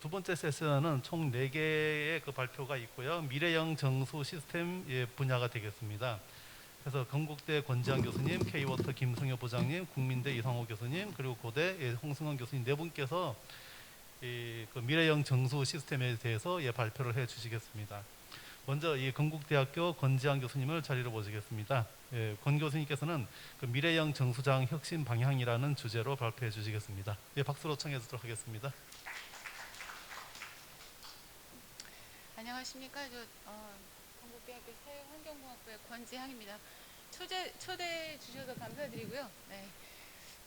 두 번째 세션은 총 4개의 그 발표가 있고요. 미래형 정수 시스템 분야가 되겠습니다. 그래서 건국대 권지한 교수님, K워터 김성효 부장님, 국민대 이상호 교수님, 그리고 고대 홍승원 교수님 네 분께서 그 미래형 정수 시스템에 대해서 발표를 해 주시겠습니다. 먼저 이 건국대학교 권지한 교수님을 자리로 모시겠습니다. 권 교수님께서는 그 미래형 정수장 혁신 방향이라는 주제로 발표해 주시겠습니다. 박수로 청해 주도록 하겠습니다. 안녕하십니까. 건국대학교 사회환경공학부의 권지향입니다. 초대해 주셔서 감사드리고요. 네.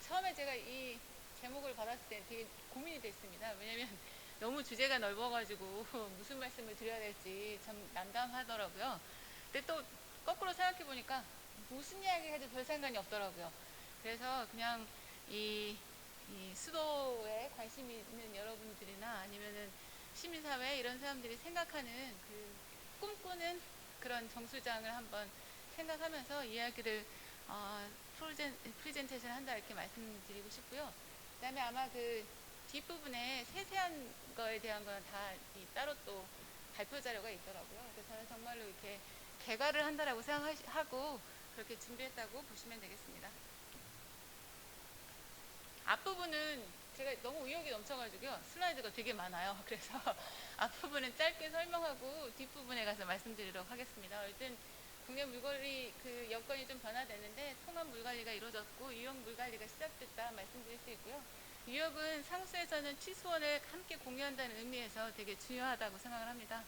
처음에 제가 이 제목을 받았을 때 되게 고민이 됐습니다. 왜냐면 너무 주제가 넓어가지고 무슨 말씀을 드려야 될지 참 난감하더라고요. 근데 또 거꾸로 생각해 보니까 무슨 이야기 해도 별 상관이 없더라고요. 그래서 그냥 이 수도에 관심 있는 여러분들이나 아니면은 시민사회 이런 사람들이 생각하는 그 꿈꾸는 그런 정수장을 한번 생각하면서 이야기를 프레젠테이션 한다 이렇게 말씀드리고 싶고요. 그 다음에 아마 그 뒷부분에 세세한 거에 대한 건 다 따로 또 발표 자료가 있더라고요. 그래서 저는 정말로 이렇게 개괄을 한다라고 생각하고 그렇게 준비했다고 보시면 되겠습니다. 앞부분은 제가 너무 의욕이 넘쳐가지고요. 슬라이드가 되게 많아요. 그래서 앞부분은 짧게 설명하고 뒷부분에 가서 말씀드리도록 하겠습니다. 어쨌든 국내 물관리 그 여건이 좀 변화됐는데 통합 물관리가 이루어졌고 유역 물관리가 시작됐다 말씀드릴 수 있고요. 유역은 상수에서는 취수원을 함께 공유한다는 의미에서 되게 중요하다고 생각을 합니다.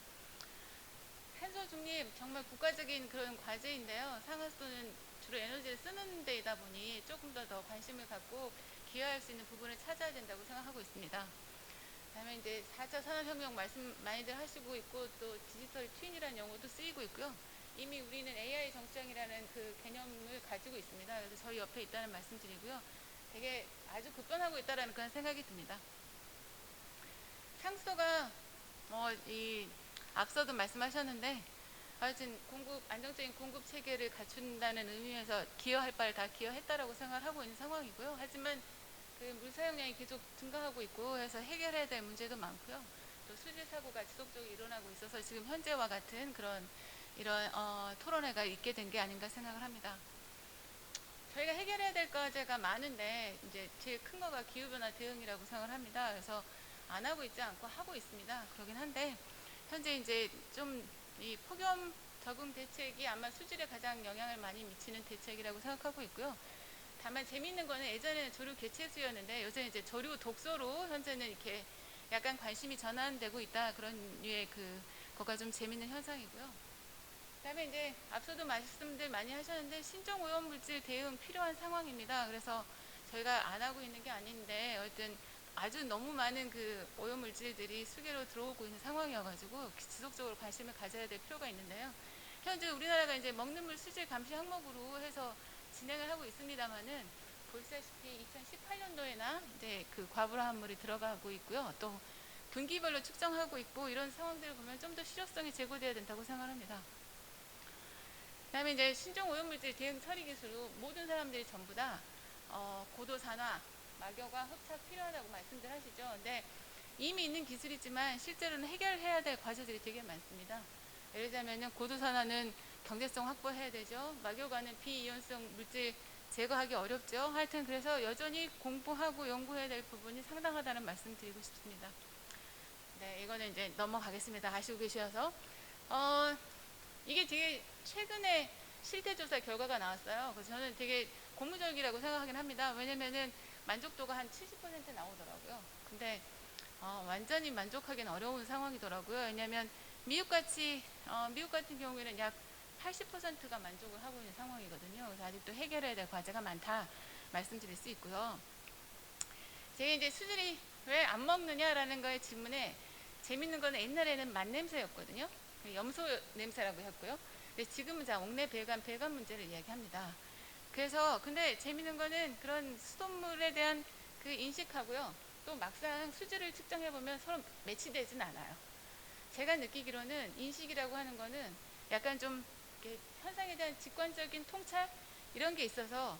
탄소 중립 정말 국가적인 그런 과제인데요. 상하수도는 주로 에너지를 쓰는 데이다 보니 조금 더 관심을 갖고 기여할 수 있는 부분을 찾아야 된다고 생각하고 있습니다. 그다음에 이제 4차 산업혁명 말씀 많이들 하시고 있고 또 디지털 트윈이라는 용어도 쓰이고 있고요. 이미 우리는 AI 정수장이라는 그 개념을 가지고 있습니다. 그래서 저희 옆에 있다는 말씀드리고요. 되게 아주 급변하고 있다는 그런 생각이 듭니다. 상수도가 앞서도 말씀하셨는데 하여튼 안정적인 공급 체계를 갖춘다는 의미에서 기여할 바를 다 기여했다라고 생각을 하고 있는 상황이고요. 하지만 그 물 사용량이 계속 증가하고 있고 해서 해결해야 될 문제도 많고요. 또 수질 사고가 지속적으로 일어나고 있어서 지금 현재와 같은 이런 토론회가 있게 된 게 아닌가 생각을 합니다. 저희가 해결해야 될 과제가 많은데 이제 제일 큰 거가 기후변화 대응이라고 생각을 합니다. 그래서 안 하고 있지 않고 하고 있습니다. 그러긴 한데 현재 이제 좀 이 폭염 적응 대책이 아마 수질에 가장 영향을 많이 미치는 대책이라고 생각하고 있고요. 다만 재미있는 거는 예전에는 조류 개체수였는데 요새는 이제 조류 독소로 현재는 이렇게 약간 관심이 전환되고 있다 그런 류의 그거가 좀 재미있는 현상이고요. 그다음에 이제 앞서도 말씀들 많이 하셨는데 신종 오염물질 대응 필요한 상황입니다. 그래서 저희가 안 하고 있는 게 아닌데 어쨌든 아주 너무 많은 그 오염물질들이 수계로 들어오고 있는 상황이어가지고 지속적으로 관심을 가져야 될 필요가 있는데요. 현재 우리나라가 이제 먹는 물 수질 감시 항목으로 해서 진행을 하고 있습니다만은 보시다시피 2018년도에나 이제 그 과부하물이 들어가고 있고요. 또 분기별로 측정하고 있고 이런 상황들을 보면 좀 더 실효성이 제고돼야 된다고 생각합니다. 그다음에 이제 신종 오염물질 대응 처리 기술로 모든 사람들이 전부 다 고도 산화, 막여가 흡착 필요하다고 말씀들 하시죠. 근데 이미 있는 기술이지만 실제로는 해결해야 될 과제들이 되게 많습니다. 예를 들자면 고도 산화는 경제성 확보해야 되죠. 막여가는 비이온성 물질 제거하기 어렵죠. 하여튼 그래서 여전히 공부하고 연구해야 될 부분이 상당하다는 말씀 드리고 싶습니다. 네, 이거는 이제 넘어가겠습니다. 아시고 계셔서. 이게 되게 최근에 실태조사 결과가 나왔어요. 그래서 저는 되게 고무적이라고 생각하긴 합니다. 왜냐면은 만족도가 한 70% 나오더라고요. 근데 완전히 만족하기는 어려운 상황이더라고요. 왜냐하면 미국 같은 경우에는 약 80%가 만족을 하고 있는 상황이거든요. 그래서 아직도 해결해야 될 과제가 많다 말씀드릴 수 있고요. 제가 이제 수질이 왜 안 먹느냐라는 거에 질문에 재밌는 거는 옛날에는 맛냄새였거든요. 염소 냄새라고 했고요. 근데 지금은 옥내 배관 문제를 이야기합니다. 그래서 근데 재밌는 거는 그런 수돗물에 대한 그 인식하고요. 또 막상 수질을 측정해 보면 서로 매치되진 않아요. 제가 느끼기로는 인식이라고 하는 거는 약간 좀 현상에 대한 직관적인 통찰 이런 게 있어서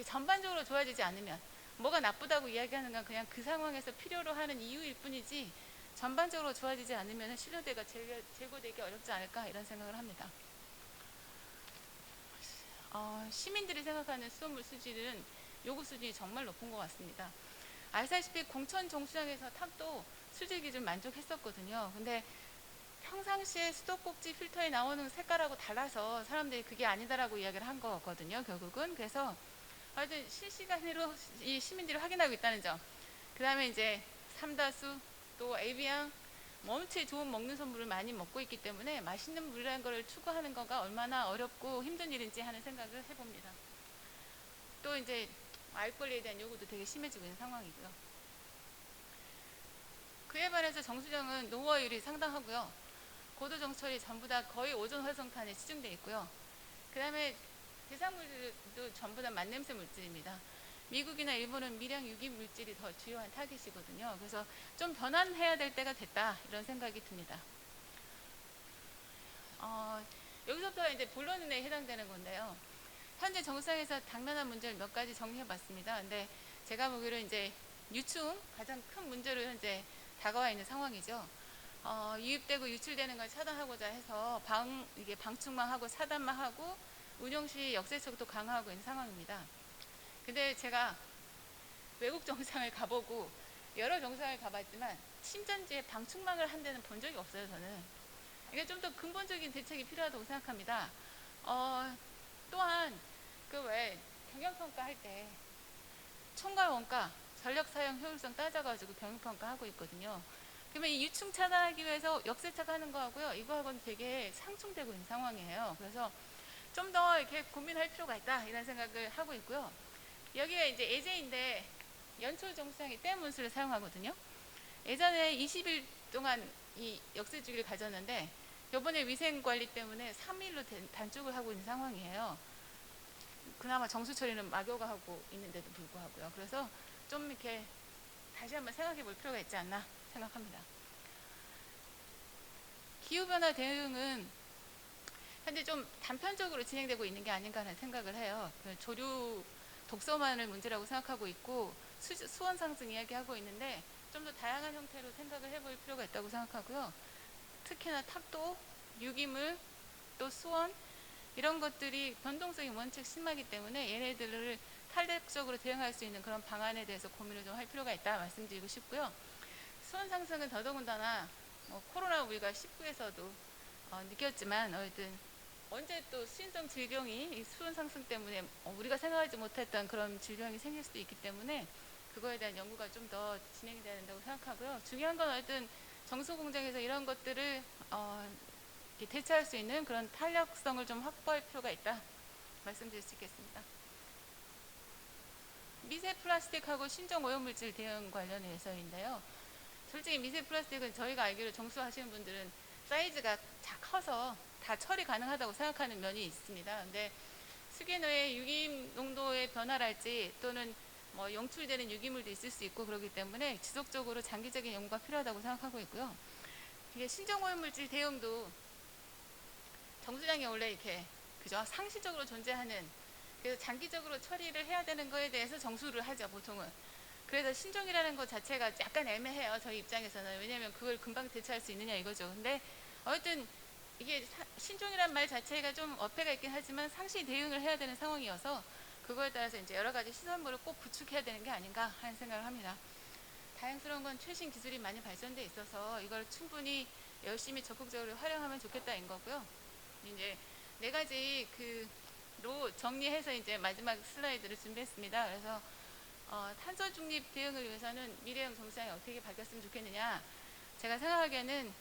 전반적으로 좋아지지 않으면 뭐가 나쁘다고 이야기하는 건 그냥 그 상황에서 필요로 하는 이유일 뿐이지 전반적으로 좋아지지 않으면 신뢰도가 제고되기 어렵지 않을까 이런 생각을 합니다. 시민들이 생각하는 수돗물 수질은 요구 수준이 정말 높은 것 같습니다. 아시다시피 공천 정수장에서 탑도 수질 기준 만족했었거든요. 근데 평상시에 수도꼭지 필터에 나오는 색깔하고 달라서 사람들이 그게 아니다라고 이야기를 한 거거든요. 결국은. 그래서 하여튼 실시간으로 이 시민들이 확인하고 있다는 점. 그 다음에 이제 삼다수 또 에비앙 엄청 좋은 먹는 선물을 많이 먹고 있기 때문에 맛있는 물이라는 것을 추구하는 거가 얼마나 어렵고 힘든 일인지 하는 생각을 해봅니다. 또 이제 알 권리에 대한 요구도 되게 심해지고 있는 상황이고요. 그에 반해서 정수정은 노후화율이 상당하고요. 고도정철이 전부 다 거의 오존 활성탄에 치중되어 있고요. 그 다음에 대상물들도 전부 다 만냄새 물질입니다. 미국이나 일본은 미량 유기 물질이 더 주요한 타깃이거든요. 그래서 좀 변환해야 될 때가 됐다 이런 생각이 듭니다. 여기서부터 이제 본론에 해당되는 건데요. 현재 정상에서 당면한 문제를 몇 가지 정리해봤습니다. 근데 제가 보기로 이제 유충 가장 큰 문제로 현재 다가와 있는 상황이죠. 유입되고 유출되는 걸 차단하고자 해서 이게 방충망 하고 차단만 하고 운영 시 역세척도 강화하고 있는 상황입니다. 근데 제가 외국 정상을 가보고 여러 정상을 가봤지만 침전지에 방충망을 한 데는 본 적이 없어요. 저는 이게 좀 더 근본적인 대책이 필요하다고 생각합니다. 또한 그 외 경영평가 할 때 첨가 원가 전력 사용 효율성 따져가지고 경영평가 하고 있거든요. 그러면 이 유충 차단하기 위해서 역세척하는 거하고요, 이거하고는 되게 상충되고 있는 상황이에요. 그래서 좀 더 이렇게 고민할 필요가 있다 이런 생각을 하고 있고요. 여기가 이제 예제인데 연초 정수장이 댐 온수를 사용하거든요. 예전에 20일 동안 이 역세 주기를 가졌는데 이번에 위생 관리 때문에 3일로 단축을 하고 있는 상황이에요. 그나마 정수 처리는 막여가 하고 있는데도 불구하고요. 그래서 좀 이렇게 다시 한번 생각해 볼 필요가 있지 않나 생각합니다. 기후변화 대응은 현재 좀 단편적으로 진행되고 있는 게 아닌가 하는 생각을 해요. 조류 독서만을 문제라고 생각하고 있고 수온 상승 이야기하고 있는데 좀 더 다양한 형태로 생각을 해볼 필요가 있다고 생각하고요. 특히나 탑도, 유기물, 또 수온 이런 것들이 변동성이 원칙 심하기 때문에 얘네들을 탄력적으로 대응할 수 있는 그런 방안에 대해서 고민을 좀 할 필요가 있다 말씀드리고 싶고요. 수온 상승은 더더군다나 코로나 우리가 19에서도 느꼈지만 어쨌든 언제 또 수인성 질병이 수온 상승 때문에 우리가 생각하지 못했던 그런 질병이 생길 수도 있기 때문에 그거에 대한 연구가 좀 더 진행이 돼야 된다고 생각하고요. 중요한 건 어쨌든 정수 공장에서 이런 것들을 대처할 수 있는 그런 탄력성을 좀 확보할 필요가 있다 말씀드릴 수 있겠습니다. 미세 플라스틱하고 신종 오염물질 대응 관련해서인데요. 솔직히 미세 플라스틱은 저희가 알기로 정수하시는 분들은 사이즈가 커서 다 처리 가능하다고 생각하는 면이 있습니다. 근데 수기노의 유기물 농도의 변화랄지 또는 영출되는 유기물도 있을 수 있고 그렇기 때문에 지속적으로 장기적인 연구가 필요하다고 생각하고 있고요. 이게 신종오염물질 대응도 정수장에 원래 이렇게 그죠 상시적으로 존재하는, 그래서 장기적으로 처리를 해야 되는 거에 대해서 정수를 하죠 보통은. 그래서 신종이라는 것 자체가 약간 애매해요 저희 입장에서는. 왜냐하면 그걸 금방 대처할 수 있느냐 이거죠. 근데 어쨌든 이게 신종이란 말 자체가 좀 어폐가 있긴 하지만 상시 대응을 해야 되는 상황이어서 그거에 따라서 이제 여러 가지 시설물을 꼭 구축해야 되는 게 아닌가 하는 생각을 합니다. 다행스러운 건 최신 기술이 많이 발전돼 있어서 이걸 충분히 열심히 적극적으로 활용하면 좋겠다인 거고요. 이제 네 가지 로 정리해서 이제 마지막 슬라이드를 준비했습니다. 그래서 탄소 중립 대응을 위해서는 미래형 정수장이 어떻게 바뀌었으면 좋겠느냐. 제가 생각하기에는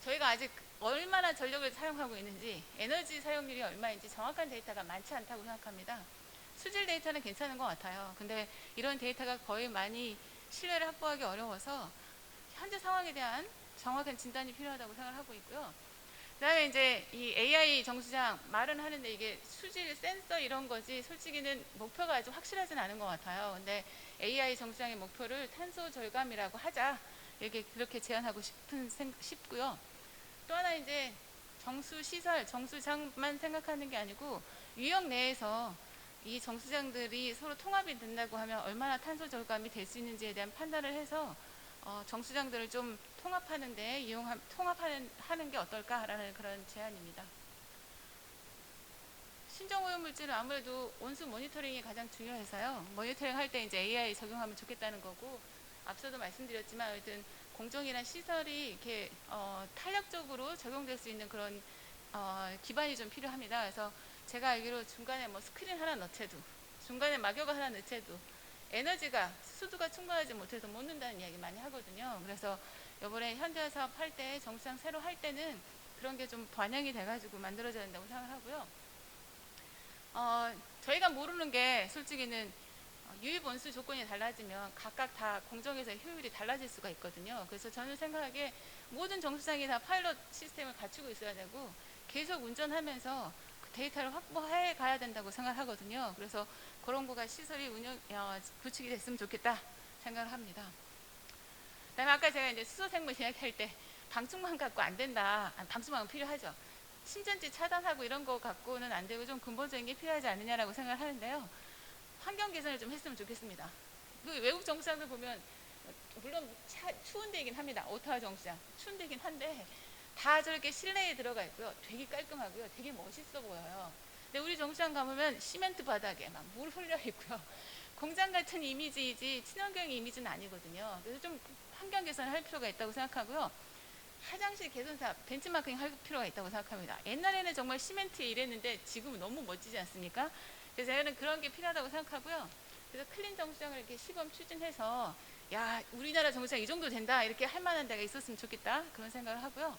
저희가 아직 얼마나 전력을 사용하고 있는지, 에너지 사용률이 얼마인지 정확한 데이터가 많지 않다고 생각합니다. 수질 데이터는 괜찮은 것 같아요. 근데 이런 데이터가 거의 많이 신뢰를 확보하기 어려워서 현재 상황에 대한 정확한 진단이 필요하다고 생각하고 있고요. 그다음에 이제 이 AI 정수장 말은 하는데 이게 수질 센서 이런 거지 솔직히는 목표가 아주 확실하진 않은 것 같아요. 근데 AI 정수장의 목표를 탄소 절감이라고 하자 이렇게 그렇게 제안하고 싶고요. 또 하나 이제 정수 시설, 정수장만 생각하는 게 아니고 유역 내에서 이 정수장들이 서로 통합이 된다고 하면 얼마나 탄소 절감이 될 수 있는지에 대한 판단을 해서 정수장들을 좀 통합하는데 통합하는 게 어떨까라는 그런 제안입니다. 신정오염물질은 아무래도 온수 모니터링이 가장 중요해서요. 모니터링 할 때 이제 AI 적용하면 좋겠다는 거고, 앞서도 말씀드렸지만 하여튼 공정이나 시설이 이렇게 탄력적으로 적용될 수 있는 그런 기반이 좀 필요합니다. 그래서 제가 알기로 중간에 뭐 스크린 하나 넣채도, 중간에 막여가 하나 넣채도 에너지가 수도가 충분하지 못해서 못 넣는다는 이야기 많이 하거든요. 그래서 이번에 현대화 사업 할 때 정수장 새로 할 때는 그런 게 좀 반영이 돼가지고 만들어져야 된다고 생각을 하고요. 저희가 모르는 게 솔직히는 유입 원수 조건이 달라지면 각각 다 공정에서 효율이 달라질 수가 있거든요. 그래서 저는 생각하기에 모든 정수장이 다 파일럿 시스템을 갖추고 있어야 되고 계속 운전하면서 그 데이터를 확보해 가야 된다고 생각하거든요. 그래서 그런 거가 시설이 구축이 됐으면 좋겠다 생각을 합니다. 그다음에 아까 제가 이제 수소생물 이야기할 때 방충망 갖고 안 된다. 방충망은 필요하죠. 신전지 차단하고 이런 거 갖고는 안 되고 좀 근본적인 게 필요하지 않느냐라고 생각을 하는데요. 환경 개선을 좀 했으면 좋겠습니다. 그 외국 정수장들 보면 물론 추운 데이긴 합니다. 오타와 정수장 추운 데이긴 한데 다 저렇게 실내에 들어가 있고요. 되게 깔끔하고요. 되게 멋있어 보여요. 근데 우리 정수장 가보면 시멘트 바닥에 막 물 흘려 있고요. 공장 같은 이미지이지 친환경 이미지는 아니거든요. 그래서 좀 환경 개선을 할 필요가 있다고 생각하고요. 화장실 개선사 벤치마킹 할 필요가 있다고 생각합니다. 옛날에는 정말 시멘트에 이랬는데 지금은 너무 멋지지 않습니까? 그래서 저는 그런 게 필요하다고 생각하고요. 그래서 클린 정수장을 이렇게 시범 추진해서 야 우리나라 정수장 이 정도 된다 이렇게 할 만한 데가 있었으면 좋겠다 그런 생각을 하고요.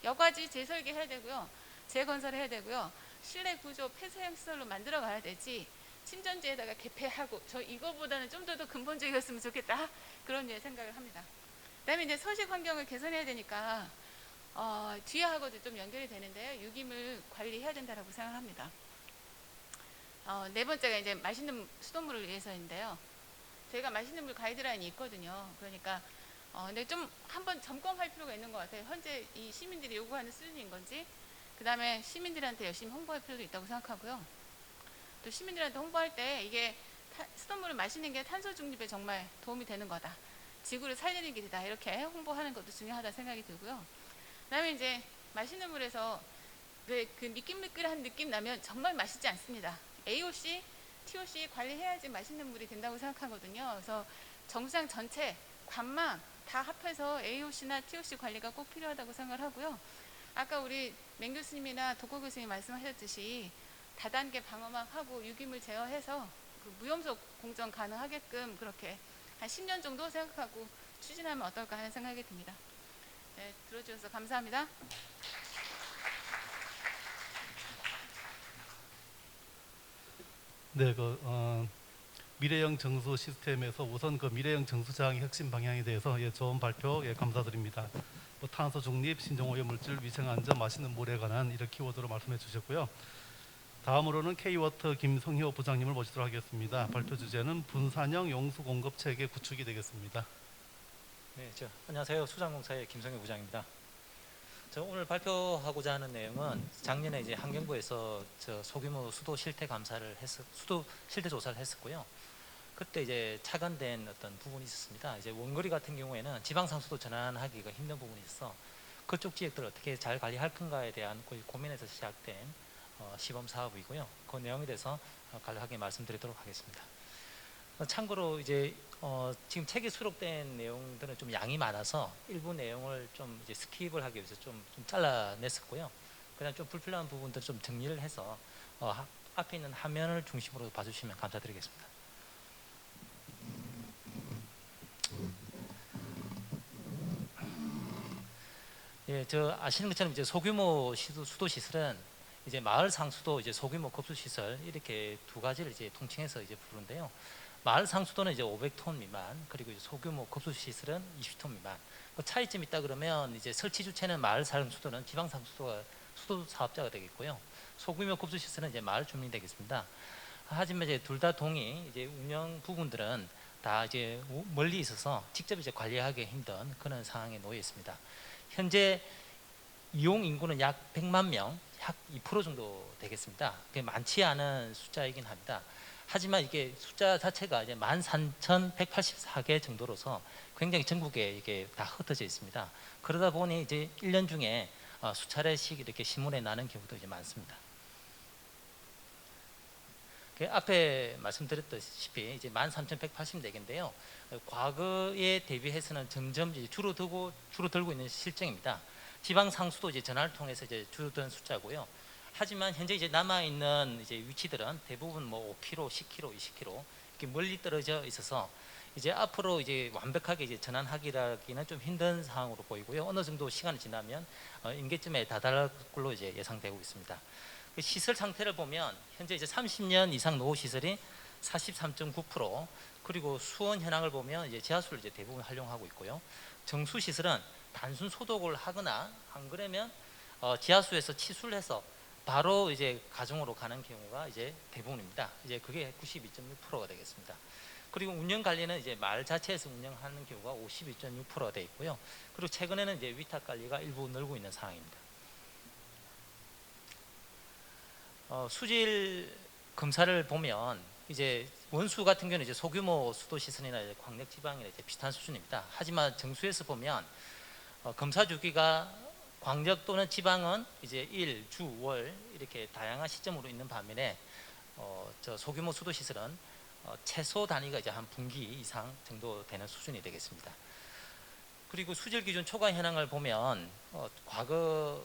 여과지 재설계 해야 되고요. 재건설해야 되고요. 실내 구조 폐쇄형 시설로 만들어 가야 되지 침전지에다가 개폐하고 저 이거보다는 좀 더 근본적이었으면 좋겠다 그런 생각을 합니다. 그다음에 이제 서식 환경을 개선해야 되니까 뒤에 하고도 좀 연결이 되는데요. 유기물 관리해야 된다라고 생각합니다. 네 번째가 이제 맛있는 수돗물을 위해서인데요. 저희가 맛있는 물 가이드라인이 있거든요. 그러니까 근데 좀 한번 점검할 필요가 있는 것 같아요. 현재 이 시민들이 요구하는 수준인 건지, 그 다음에 시민들한테 열심히 홍보할 필요도 있다고 생각하고요. 또 시민들한테 홍보할 때 이게 수돗물을 마시는 게 탄소 중립에 정말 도움이 되는 거다. 지구를 살리는 길이다. 이렇게 홍보하는 것도 중요하다 생각이 들고요. 그 다음에 이제 마시는 물에서 왜 그 미끌미끌한 느낌 나면 정말 맛있지 않습니다. AOC, TOC 관리해야지 맛있는 물이 된다고 생각하거든요. 그래서 정수장 전체, 관망 다 합해서 AOC나 TOC 관리가 꼭 필요하다고 생각을 하고요. 아까 우리 맹 교수님이나 독고 교수님 말씀하셨듯이 다단계 방어막 하고 유기물 제어해서 그 무염소 공정 가능하게끔 그렇게 한 10년 정도 생각하고 추진하면 어떨까 하는 생각이 듭니다. 네, 들어주셔서 감사합니다. 네, 미래형 정수 시스템에서 우선 그 미래형 정수장의 핵심 방향에 대해서 좋은 발표 감사드립니다. 탄소 중립, 신종 오염물질, 위생 안전, 맛있는 물에 관한 이런 키워드로 말씀해 주셨고요. 다음으로는 K워터 김성효 부장님을 모시도록 하겠습니다. 발표 주제는 분산형 용수 공급 체계 구축이 되겠습니다. 네, 안녕하세요. 수장공사의 김성효 부장입니다. 저 오늘 발표하고자 하는 내용은 작년에 이제 환경부에서 소규모 수도 실태 감사를 수도 실태 조사를 했었고요. 그때 이제 차관된 어떤 부분이 있었습니다. 이제 원거리 같은 경우에는 지방 상수도 전환하기가 힘든 부분이 있어 그쪽 지역들을 어떻게 잘 관리할 건가에 대한 고민에서 시작된 시범 사업이고요. 그 내용에 대해서 간략하게 말씀드리도록 하겠습니다. 참고로 이제 지금 책에 수록된 내용들은 좀 양이 많아서 일부 내용을 좀 이제 스킵을 하기 위해서 좀 잘라냈었고요. 그냥 좀 불필요한 부분들 좀 정리를 해서 앞에 있는 화면을 중심으로 봐주시면 감사드리겠습니다. 예, 아시는 것처럼 이제 소규모 수도 시설은 이제 마을 상수도, 이제 소규모 급수 시설 이렇게 두 가지를 이제 통칭해서 이제 부르는데요. 마을 상수도는 이제 500톤 미만, 그리고 이제 소규모 급수 시설은 20톤 미만. 그 차이점이 있다 그러면 이제 설치 주체는 마을 상수도는 지방 상수도가 수도 사업자가 되겠고요. 소규모 급수 시설은 이제 마을 주민이 되겠습니다. 하지만 이제 둘 다 동의 이제 운영 부분들은 다 이제 멀리 있어서 직접 이제 관리하기 힘든 그런 상황에 놓여 있습니다. 현재 이용 인구는 약 100만 명, 약 2% 정도 되겠습니다. 그게 많지 않은 숫자이긴 합니다. 하지만 이게 숫자 자체가 이제 13,184개 정도로서 굉장히 전국에 이게 다 흩어져 있습니다. 그러다 보니 이제 1년 중에 수차례씩 이렇게 신문에 나는 경우도 이제 많습니다. 앞에 말씀드렸다시피 이제 13,184개인데요. 과거에 대비해서는 점점 이제 줄어들고 있는 실정입니다. 지방 상수도 이제 전화를 통해서 이제 줄어든 숫자고요. 하지만 현재 이제 남아 있는 이제 위치들은 대부분 뭐 5km, 10km, 20km 이렇게 멀리 떨어져 있어서 이제 앞으로 이제 완벽하게 이제 전환하기라기는 좀 힘든 상황으로 보이고요. 어느 정도 시간이 지나면 임계점에 다다를 걸로 이제 예상되고 있습니다. 그 시설 상태를 보면 현재 이제 30년 이상 노후 시설이 43.9%, 그리고 수원 현황을 보면 이제 지하수를 이제 대부분 활용하고 있고요. 정수 시설은 단순 소독을 하거나 안 그러면 지하수에서 치수를 해서 바로 이제 가정으로 가는 경우가 이제 대부분입니다. 이제 그게 92.6%가 되겠습니다. 그리고 운영 관리는 이제 마을 자체에서 운영하는 경우가 52.6%가 되어 있고요. 그리고 최근에는 이제 위탁 관리가 일부 늘고 있는 상황입니다. 수질 검사를 보면 이제 원수 같은 경우는 이제 소규모 수도 시설이나 이제 광역 지방이나 이제 비슷한 수준입니다. 하지만 정수에서 보면 검사 주기가 광역 또는 지방은 이제 일, 주, 월 이렇게 다양한 시점으로 있는 반면에 저 소규모 수도 시설은 최소 단위가 이제 한 분기 이상 정도 되는 수준이 되겠습니다. 그리고 수질 기준 초과 현황을 보면 과거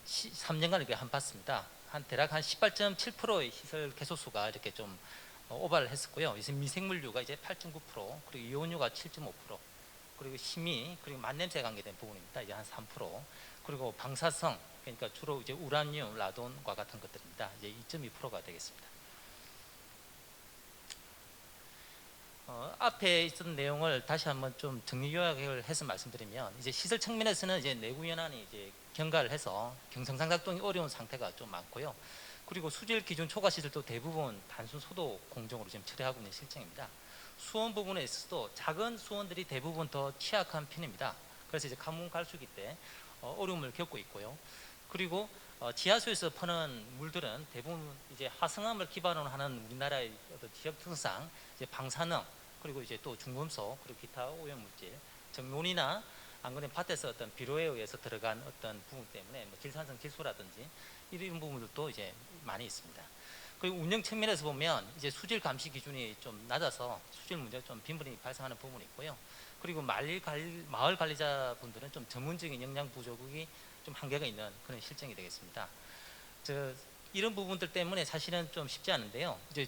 3년간 이렇게 한 봤습니다. 대략 한 18.7%의 시설 개소수가 이렇게 좀 오발을 했었고요. 이제 미생물류가 이제 8.9%, 그리고 이온유가 7.5%, 그리고 심의, 그리고 만냄새 관계된 부분입니다. 이제 한 3%, 그리고 방사성, 그러니까 주로 이제 우라늄, 라돈과 같은 것들입니다. 이제 2.2%가 되겠습니다. 앞에 있었던 내용을 다시 한번 좀 정리 요약을 해서 말씀드리면, 이제 시설 측면에서는 이제 내구 연안이 이제 경과를 해서 경성상 작동이 어려운 상태가 좀 많고요. 그리고 수질 기준 초과 시설도 대부분 단순 소독 공정으로 지금 처리하고 있는 실정입니다. 수원 부분에 있어서도 작은 수원들이 대부분 더 취약한 편입니다. 그래서 이제 가뭄 갈수기 때 어려움을 겪고 있고요. 그리고 지하수에서 퍼는 물들은 대부분 이제 하성암을 기반으로 하는 우리나라의 어떤 지역 특성, 이제 방사능, 그리고 이제 또 중금속, 그리고 기타 오염 물질, 정론이나 안 그러면 밭에서 어떤 비료에 의해서 들어간 어떤 부분 때문에 뭐 질산성 질소라든지 이런 부분들도 이제 많이 있습니다. 그리고 운영 측면에서 보면 이제 수질 감시 기준이 좀 낮아서 수질 문제가 좀 빈번히 발생하는 부분이 있고요. 그리고 마을 관리자분들은 좀 전문적인 역량 부족이 좀 한계가 있는 그런 실정이 되겠습니다. 이런 부분들 때문에 사실은 좀 쉽지 않은데요. 이제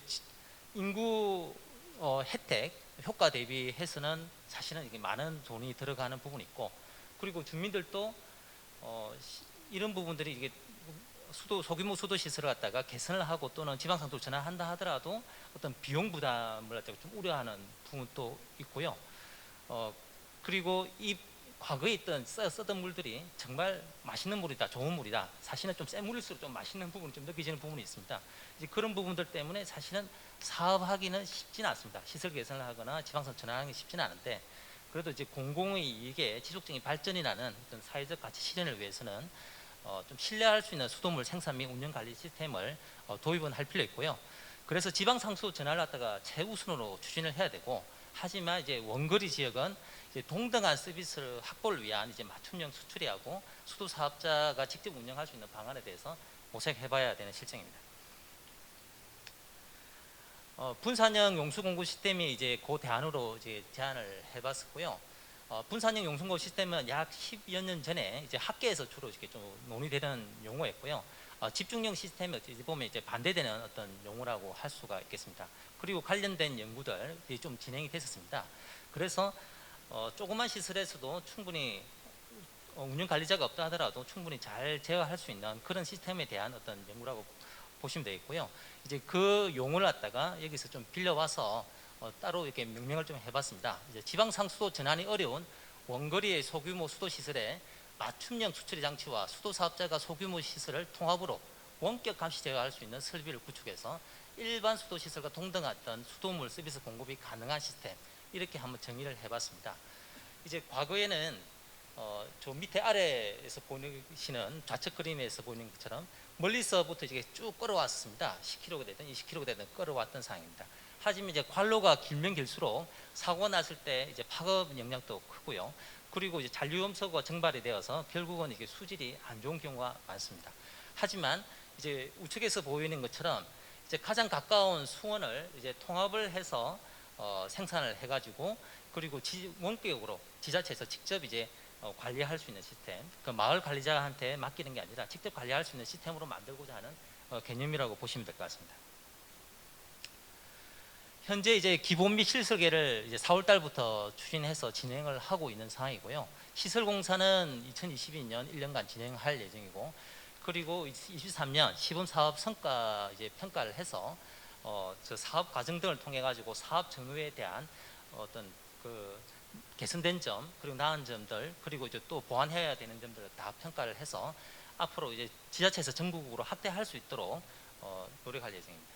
인구 혜택 효과 대비해서는 사실은 이게 많은 돈이 들어가는 부분이 있고, 그리고 주민들도 이런 부분들이 이게 소규모 수도 시설을 갖다가 개선을 하고 또는 지방상수로 전환한다 하더라도 어떤 비용 부담을 갖다가 좀 우려하는 부분도 있고요. 그리고 이 과거에 있던 쓰던 물들이 정말 맛있는 물이다, 좋은 물이다. 사실은 좀 센 물일수록 좀 맛있는 부분이 좀 느껴지는 부분이 있습니다. 이제 그런 부분들 때문에 사실은 사업하기는 쉽지는 않습니다. 시설 개선을 하거나 지방선 전환하는 게 쉽지는 않은데, 그래도 이제 공공의 이익에 지속적인 발전이 나는 어떤 사회적 가치 실현을 위해서는 좀 신뢰할 수 있는 수돗물 생산 및 운영 관리 시스템을 도입은 할 필요 있고요. 그래서 지방상수 전환을 갖다가 최우선으로 추진을 해야 되고, 하지만 이제 원거리 지역은 이제 동등한 서비스 확보를 위한 이제 맞춤형 수출이하고 수도 사업자가 직접 운영할 수 있는 방안에 대해서 모색해봐야 되는 실정입니다. 분산형 용수 공급 시스템이 이제 그 대안으로 이제 제안을 해봤었고요. 분산형 용수 공급 시스템은 약 10여 년 전에 이제 학계에서 주로 이렇게 좀 논의되는 용어였고요. 집중형 시스템이 어찌 보면 이제 반대되는 어떤 용어라고 할 수가 있겠습니다. 그리고 관련된 연구들이 좀 진행이 됐었습니다. 그래서 조그만 시설에서도 충분히 운영 관리자가 없다 하더라도 충분히 잘 제어할 수 있는 그런 시스템에 대한 어떤 연구라고 보시면 되겠고요. 이제 그 용어를 갖다가 여기서 좀 빌려와서 따로 이렇게 명명을 좀 해봤습니다. 이제 지방상수도 전환이 어려운 원거리의 소규모 수도 시설에 맞춤형 수처리 장치와 수도 사업자가 소규모 시설을 통합으로 원격 감시 제어할 수 있는 설비를 구축해서 일반 수도 시설과 동등한 어떤 수도물 서비스 공급이 가능한 시스템, 이렇게 한번 정의를 해봤습니다. 이제 과거에는 저 밑에 아래에서 보시는 좌측 그림에서 보이는 것처럼 멀리서부터 이제 쭉 끌어왔습니다. 10km가 되든 20km가 되든 끌어왔던 상황입니다. 하지만 이제 관로가 길면 길수록 사고가 났을 때 이제 파급 영향도 크고요. 그리고 이제 잔류염소가 증발이 되어서 결국은 이게 수질이 안 좋은 경우가 많습니다. 하지만 이제 우측에서 보이는 것처럼 이제 가장 가까운 수원을 이제 통합을 해서 생산을 해가지고 그리고 원격으로 지자체에서 직접 이제 관리할 수 있는 시스템, 그 마을 관리자한테 맡기는 게 아니라 직접 관리할 수 있는 시스템으로 만들고자 하는 개념이라고 보시면 될 것 같습니다. 현재 이제 기본 및 시설계를 이제 4월 달부터 추진해서 진행을 하고 있는 상황이고요. 시설 공사는 2022년 1년간 진행할 예정이고, 그리고 23년 시범 사업 성과 이제 평가를 해서 저 사업 과정 등을 통해 가지고 사업 전후에 대한 어떤 그 개선된 점, 그리고 나은 점들, 그리고 이제 또 보완해야 되는 점들을 다 평가를 해서 앞으로 이제 지자체에서 전국으로 확대할 수 있도록 노력할 예정입니다.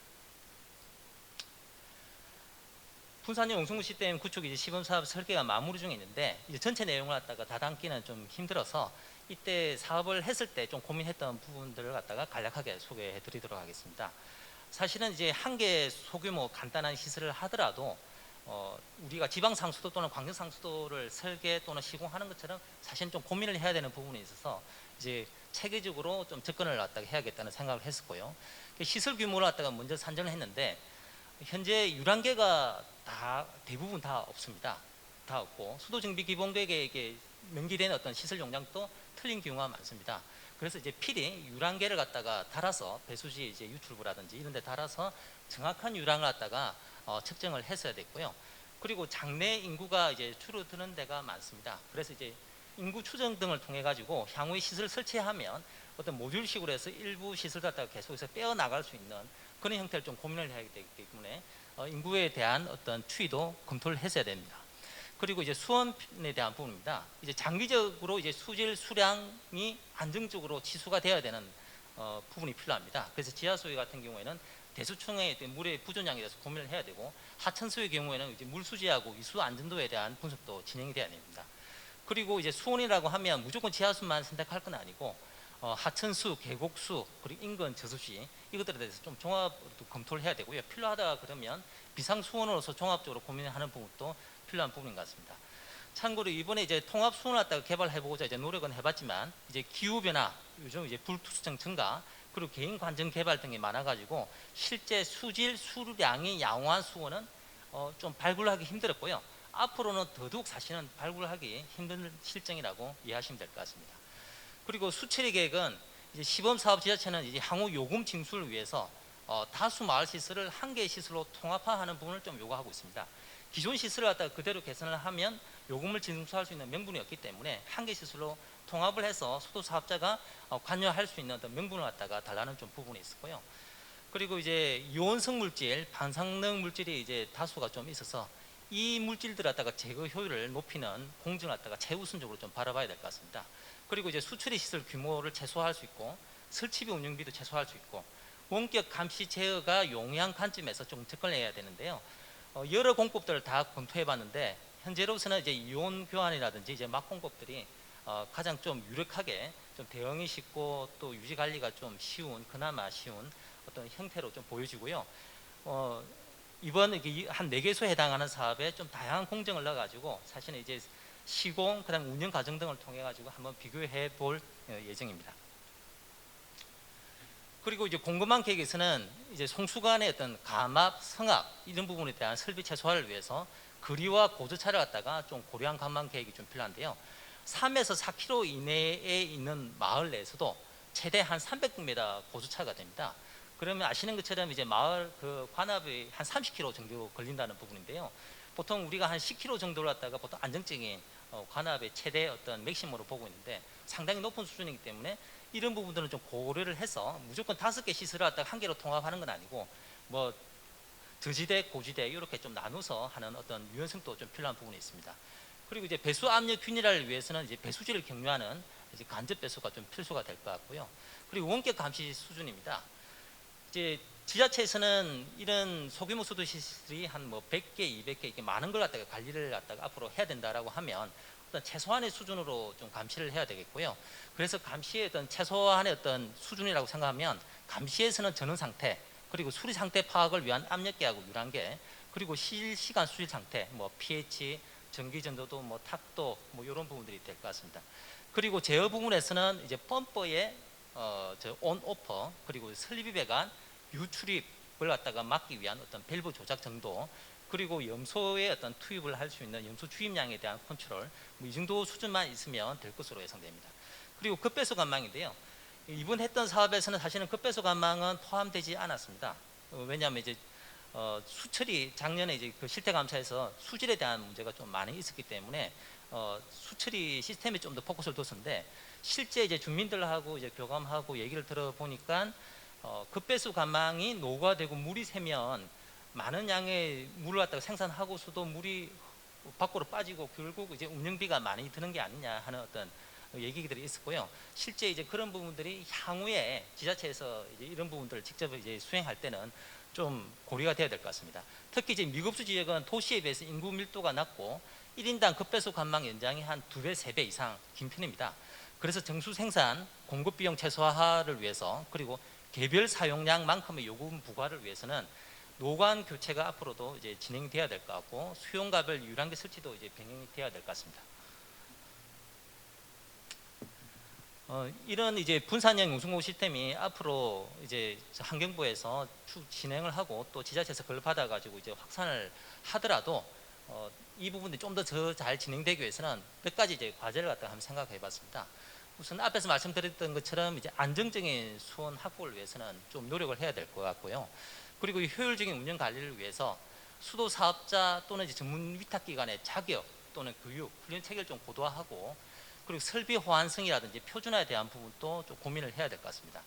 분산형 옹송구 시스템 구축 이제 시범 사업 설계가 마무리 중에 있는데 이제 전체 내용을 갖다가 다 담기는 좀 힘들어서 이때 사업을 했을 때 좀 고민했던 부분들을 갖다가 간략하게 소개해 드리도록 하겠습니다. 사실은 이제 한 개 소규모 간단한 시설을 하더라도 우리가 지방 상수도 또는 광역 상수도를 설계 또는 시공하는 것처럼 사실은 좀 고민을 해야 되는 부분이 있어서 이제 체계적으로 좀 접근을 갖다가 해야겠다는 생각을 했었고요. 시설 규모를 갖다가 먼저 산정을 했는데 현재 유랑계가 대부분 다 없습니다. 다 없고 수도정비기본계획에 명기된 어떤 시설 용량도 틀린 경우가 많습니다. 그래서 이제 필히 유랑계를 갖다가 달아서 배수지 이제 유출부라든지 이런 데 달아서 정확한 유랑을 갖다가 측정을 했어야 됐고요. 그리고 장내 인구가 이제 줄어드는 데가 많습니다. 그래서 이제 인구 추정 등을 통해 가지고 향후에 시설 설치하면 어떤 모듈식으로 해서 일부 시설 갖다가 계속해서 빼어 나갈 수 있는 그런 형태를 좀 고민을 해야 되기 때문에 인구에 대한 어떤 추이도 검토를 했어야 됩니다. 그리고 이제 수원에 대한 부분입니다. 이제 장기적으로 이제 수질 수량이 안정적으로 치수가 되어야 되는 부분이 필요합니다. 그래서 지하수위 같은 경우에는 대수층의 물의 부존량에 대해서 고민을 해야 되고 하천수의 경우에는 이제 물 수지하고 이수 안전도에 대한 분석도 진행이 돼야 됩니다. 그리고 이제 수온이라고 하면 무조건 지하수만 선택할 건 아니고 하천수, 계곡수, 그리고 인근 저수지 이것들에 대해서 좀 종합으로 검토를 해야 되고요. 필요하다 그러면 비상수원으로서 종합적으로 고민하는 부분도 필요한 부분인 것 같습니다. 참고로 이번에 이제 통합 수원을 갖다가 개발해보고자 이제 노력은 해봤지만 이제 기후 변화, 요즘 이제 불투수증 증가, 그리고 개인 관정 개발 등이 많아가지고 실제 수질 수량이 양호한 수원은 좀 발굴하기 힘들었고요. 앞으로는 더더욱 사실은 발굴하기 힘든 실정이라고 이해하시면 될 것 같습니다. 그리고 수처리 계획은 이제 시범 사업 지자체는 이제 향후 요금 징수를 위해서 다수 마을 시설을 한 개의 시설로 통합화하는 부분을 좀 요구하고 있습니다. 기존 시설을 갖다가 그대로 개선을 하면 요금을 징수할 수 있는 명분이 없기 때문에 한 개 시설로 통합을 해서 수도 사업자가 관여할 수 있는 어떤 명분을 갖다가 달라는 좀 부분이 있었고요. 그리고 이제 이온성 물질, 반상능 물질이 이제 다수가 좀 있어서 이 물질들 갖다가 제거 효율을 높이는 공정을 갖다가 최우선적으로 좀 바라봐야 될 것 같습니다. 그리고 이제 수처리 시설 규모를 최소화할 수 있고 설치비 운영비도 최소화할 수 있고 원격 감시 제어가 용이한 관점에서 좀 접근해야 되는데요. 여러 공법들을 다 검토해 봤는데 현재로서는 이제 이온 교환이라든지 이제 막 공법들이 가장 좀 유력하게 좀 대응이 쉽고 또 유지 관리가 좀 쉬운, 그나마 쉬운 어떤 형태로 좀 보여지고요. 이번 한 4개소에 해당하는 사업에 좀 다양한 공정을 넣어가지고 사실은 이제 시공, 그다음 운영 과정 등을 통해 가지고 한번 비교해 볼 예정입니다. 그리고 이제 공급망 계획에서는 이제 송수관의 어떤 감압, 성압 이런 부분에 대한 설비 최소화를 위해서 거리와 고주차를 갖다가 좀 고려한 관망 계획이 좀 필요한데요. 3에서 4km 이내에 있는 마을 내에서도 최대 한 300m 고주차가 됩니다. 그러면 아시는 것처럼 이제 마을 그 관압이 한 30km 정도 걸린다는 부분인데요. 보통 우리가 한 10km 정도를 갖다가 보통 안정적인 관압의 최대 어떤 맥시멈으로 보고 있는데 상당히 높은 수준이기 때문에 이런 부분들은 좀 고려를 해서 무조건 5개 시설을 갖다가 한 개로 통합하는 건 아니고 뭐 저지대, 고지대 이렇게 좀 나눠서 하는 어떤 유연성도 좀 필요한 부분이 있습니다. 그리고 이제 배수 압력 균일화를 위해서는 이제 배수지를 경유하는 이제 간접 배수가 좀 필수가 될 것 같고요. 그리고 원격 감시 수준입니다. 이제 지자체에서는 이런 소규모 수도 시설이 한 뭐 100개, 200개 이렇게 많은 걸 갖다가 관리를 갖다가 앞으로 해야 된다라고 하면 어떤 최소한의 수준으로 좀 감시를 해야 되겠고요. 그래서 감시의 어떤 최소한의 어떤 수준이라고 생각하면 감시에서는 전원 상태, 그리고 수리 상태 파악을 위한 압력계하고 유란계, 그리고 실시간 수질 상태, 뭐 pH, 전기 전도도, 뭐 탁도, 뭐 이런 부분들이 될 것 같습니다. 그리고 제어 부분에서는 이제 펌프의 온 오퍼, 그리고 설비 배관 유출입을 갖다가 막기 위한 어떤 밸브 조작 정도, 그리고 염소의 어떤 투입을 할 수 있는 염소 주입량에 대한 컨트롤, 뭐 이 정도 수준만 있으면 될 것으로 예상됩니다. 그리고 급배수 관망인데요. 이번 했던 사업에서는 사실은 급배수 관망은 포함되지 않았습니다. 왜냐하면 이제 수처리 작년에 이제 그 실태 감사에서 수질에 대한 문제가 좀 많이 있었기 때문에 수처리 시스템에 좀 더 포커스를 뒀었는데, 실제 이제 주민들하고 이제 교감하고 얘기를 들어보니까 급배수 관망이 노후화되고 물이 새면 많은 양의 물을 갖다가 생산하고서도 물이 밖으로 빠지고 결국 이제 운영비가 많이 드는 게 아니냐 하는 어떤 얘기들이 있었고요. 실제 이제 그런 부분들이 향후에 지자체에서 이제 이런 부분들을 직접 이제 수행할 때는 좀 고려가 돼야 될 것 같습니다. 특히 이제 미급수 지역은 도시에 비해서 인구 밀도가 낮고 1인당 급배수 관망 연장이 한 2배, 3배 이상 긴 편입니다. 그래서 정수 생산, 공급 비용 최소화를 위해서, 그리고 개별 사용량만큼의 요금 부과를 위해서는 노관 교체가 앞으로도 이제 진행돼야 될 것 같고, 수용가별 유랑계 설치도 이제 병행이 돼야 될 것 같습니다. 이런 이제 분산형 용수공급 시스템이 앞으로 이제 환경부에서 진행을 하고 또 지자체에서 그걸 받아가지고 이제 확산을 하더라도 이 부분이 좀 더 잘 진행되기 위해서는 몇 가지 이제 과제를 갖다가 한번 생각해봤습니다. 우선 앞에서 말씀드렸던 것처럼 이제 안정적인 수원 확보를 위해서는 좀 노력을 해야 될 것 같고요. 그리고 이 효율적인 운영 관리를 위해서 수도 사업자 또는 이제 전문 위탁기관의 자격 또는 교육, 훈련 체계를 좀 고도화하고, 그리고 설비 호환성이라든지 표준화에 대한 부분도 좀 고민을 해야 될 것 같습니다.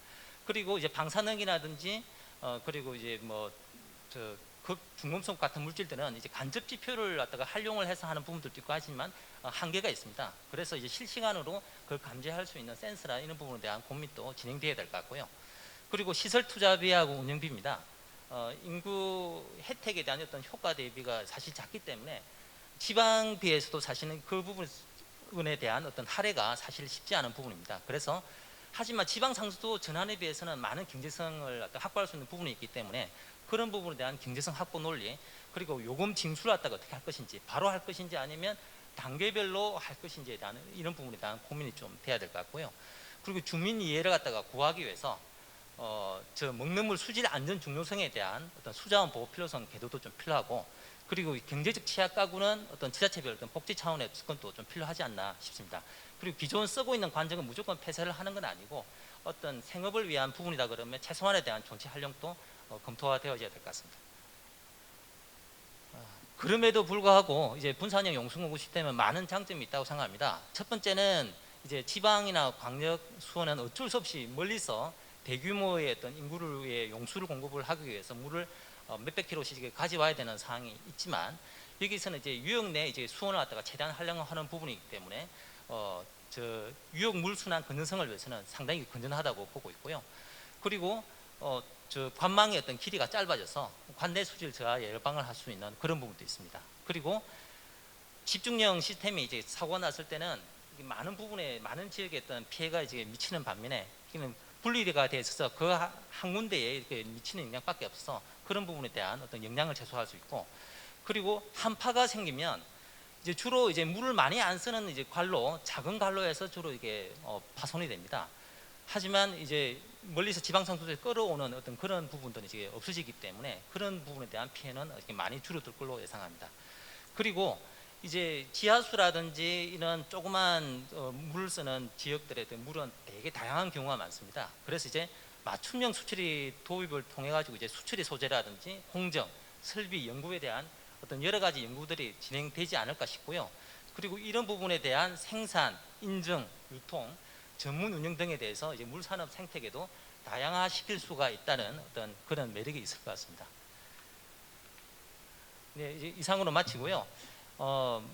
그리고 이제 방사능이라든지 그리고 이제 뭐 중금속 같은 물질들은 이제 간접 지표를 갖다가 활용을 해서 하는 부분들도 있고 하지만 한계가 있습니다. 그래서 이제 실시간으로 그걸 감지할 수 있는 센서나 이런 부분에 대한 고민도 진행돼야 될 것 같고요. 그리고 시설 투자비하고 운영비입니다. 인구 혜택에 대한 어떤 효과 대비가 사실 작기 때문에 지방비에서도 사실은 그 부분에 대한 어떤 할애가 사실 쉽지 않은 부분입니다. 그래서 하지만 지방 상수도 전환에 비해서는 많은 경제성을 확보할 수 있는 부분이 있기 때문에 그런 부분에 대한 경제성 확보 논리, 그리고 요금 징수를 갖다가 어떻게 할 것인지, 바로 할 것인지 아니면 단계별로 할 것인지에 대한 이런 부분에 대한 고민이 좀 돼야 될 것 같고요. 그리고 주민 이해를 갖다가 구하기 위해서 먹는 물 수질 안전 중요성에 대한 어떤 수자원 보호 필요성 계도도 좀 필요하고, 그리고 경제적 취약 가구는 어떤 지자체별 어떤 복지 차원의 접근도 좀 필요하지 않나 싶습니다. 그리고 기존 쓰고 있는 관정은 무조건 폐쇄를 하는 건 아니고 어떤 생업을 위한 부분이다 그러면 최소한에 대한 존치 활용도 검토가 되어져야 될 것 같습니다. 그럼에도 불구하고 이제 분산형 용수공급 시스템은 많은 장점이 있다고 생각합니다. 첫 번째는 이제 지방이나 광역 수원은 어쩔 수 없이 멀리서 대규모의 어떤 인구를 위해 용수를 공급을 하기 위해서 물을 몇백 킬로씩 가져와야 되는 상황이 있지만, 여기서는 이제 유역 내 이제 수원을 갖다가 최대한 활용하는 부분이기 때문에 유역 물 순환 건전성을 위해서는 상당히 건전하다고 보고 있고요. 그리고 관망의 어떤 길이가 짧아져서 관내 수질 저하 예방을 할 수 있는 그런 부분도 있습니다. 그리고 집중형 시스템이 이제 사고가 났을 때는 많은 부분에 많은 지역에 어떤 피해가 이제 미치는 반면에 분리가 되어 있어서 그 한 군데에 미치는 영향밖에 없어서 그런 부분에 대한 어떤 영향을 최소화할 수 있고, 그리고 한파가 생기면 이제 주로 이제 물을 많이 안 쓰는 이제 관로, 작은 관로에서 주로 이게 파손이 됩니다. 하지만 이제 멀리서 지방상수도에 끌어오는 어떤 그런 부분들이 이제 없어지기 때문에 그런 부분에 대한 피해는 이렇게 많이 줄어들 걸로 예상합니다. 그리고 이제 지하수라든지 이런 조그만 물을 쓰는 지역들에 물은 되게 다양한 경우가 많습니다. 그래서 이제 맞춤형 수처리 도입을 통해 가지고 이제 수처리 소재라든지 공정, 설비 연구에 대한 어떤 여러 가지 연구들이 진행되지 않을까 싶고요. 그리고 이런 부분에 대한 생산, 인증, 유통, 전문 운영 등에 대해서 이제 물산업 생태계도 다양화시킬 수가 있다는 어떤 그런 매력이 있을 것 같습니다. 네, 이제 이상으로 마치고요.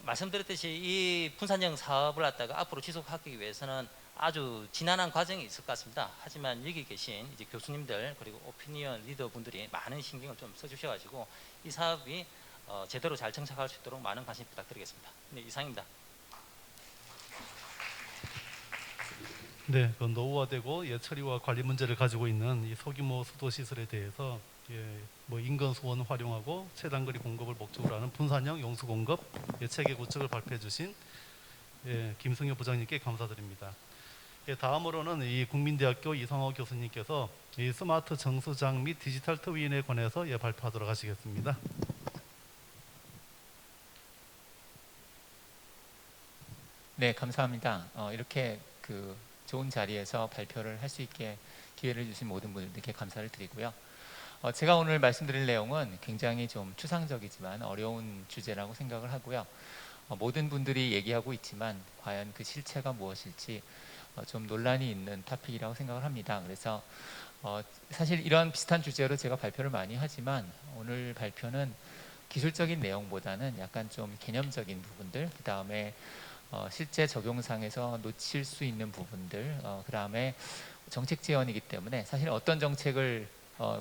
말씀드렸듯이 이 분산형 사업을 갖다가 앞으로 지속하기 위해서는 아주 지난한 과정이 있을 것 같습니다. 하지만 여기 계신 이제 교수님들 그리고 오피니언 리더분들이 많은 신경을 좀 써주셔가지고 이 사업이 제대로 잘 정착할 수 있도록 많은 관심 부탁드리겠습니다. 네, 이상입니다. 네, 그 노후화되고 처리와 관리 문제를 가지고 있는 이 소규모 수도 시설에 대해서 뭐 인근 수원 활용하고 최단거리 공급을 목적으로 하는 분산형 용수 공급 체계 구축을 발표해 주신 김승효 부장님께 감사드립니다. 다음으로는 이 국민대학교 이상호 교수님께서 이 스마트 정수장 및 디지털 트윈에 관해서 발표하도록 하시겠습니다. 네, 감사합니다. 이렇게 좋은 자리에서 발표를 할 수 있게 기회를 주신 모든 분들께 감사를 드리고요. 제가 오늘 말씀드릴 내용은 굉장히 좀 추상적이지만 어려운 주제라고 생각을 하고요. 모든 분들이 얘기하고 있지만 과연 그 실체가 무엇일지 좀 논란이 있는 토픽이라고 생각을 합니다. 그래서 사실 이런 비슷한 주제로 제가 발표를 많이 하지만 오늘 발표는 기술적인 내용보다는 약간 좀 개념적인 부분들, 그 다음에 실제 적용상에서 놓칠 수 있는 부분들, 그 다음에 정책 제언이기 때문에 사실 어떤 정책을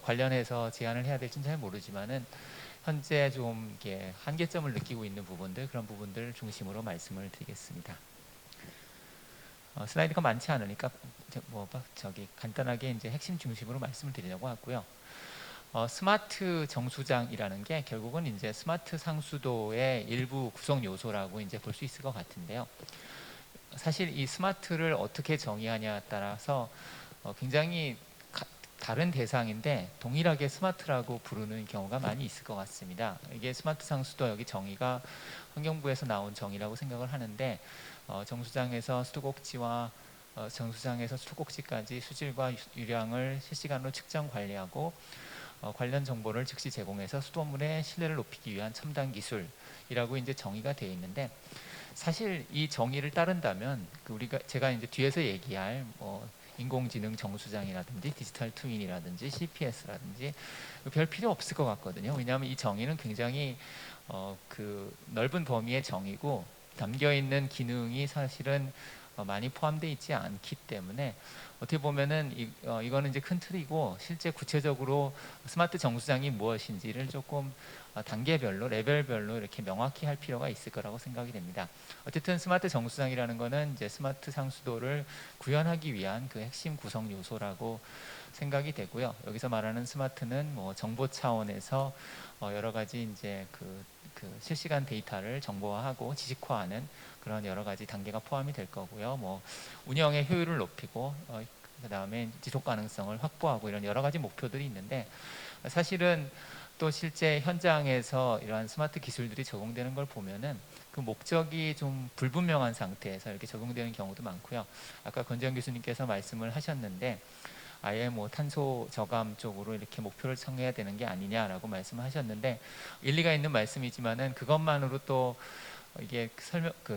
관련해서 제안을 해야 될지는 잘 모르지만은 현재 좀 이게 한계점을 느끼고 있는 부분들, 그런 부분들 중심으로 말씀을 드리겠습니다. 슬라이드가 많지 않으니까 간단하게 이제 핵심 중심으로 말씀을 드리려고 하고요. 스마트 정수장이라는 게 결국은 이제 스마트 상수도의 일부 구성 요소라고 이제 볼 수 있을 것 같은데요. 사실 이 스마트를 어떻게 정의하냐에 따라서 굉장히 다른 대상인데 동일하게 스마트라고 부르는 경우가 많이 있을 것 같습니다. 이게 스마트 상수도 여기 정의가 환경부에서 나온 정의라고 생각을 하는데 정수장에서 수도꼭지와 정수장에서 수도꼭지까지 수질과 유량을 실시간으로 측정 관리하고 관련 정보를 즉시 제공해서 수도물의 신뢰를 높이기 위한 첨단 기술이라고 이제 정의가 되어 있는데 사실 이 정의를 따른다면 제가 이제 뒤에서 얘기할 인공지능 정수장이라든지 디지털 트윈이라든지 CPS라든지 별 필요 없을 것 같거든요. 왜냐하면 이 정의는 굉장히 넓은 범위의 정의고 담겨 있는 기능이 사실은 많이 포함되어 있지 않기 때문에 어떻게 보면은 이거는 이제 큰 틀이고 실제 구체적으로 스마트 정수장이 무엇인지를 조금 단계별로 레벨별로 이렇게 명확히 할 필요가 있을 거라고 생각이 됩니다. 어쨌든 스마트 정수장이라는 거는 이제 스마트 상수도를 구현하기 위한 그 핵심 구성 요소라고 생각이 되고요. 여기서 말하는 스마트는 뭐 정보 차원에서 여러 가지 이제 그 실시간 데이터를 정보화하고 지식화하는 그런 여러 가지 단계가 포함이 될 거고요. 뭐 운영의 효율을 높이고 그 다음에 지속 가능성을 확보하고 이런 여러 가지 목표들이 있는데 사실은 또 실제 현장에서 이러한 스마트 기술들이 적용되는 걸 보면은 그 목적이 좀 불분명한 상태에서 이렇게 적용되는 경우도 많고요. 아까 권재현 교수님께서 말씀을 하셨는데 아예 뭐 탄소 저감 쪽으로 이렇게 목표를 정해야 되는 게 아니냐라고 말씀을 하셨는데 일리가 있는 말씀이지만은 그것만으로 또 이게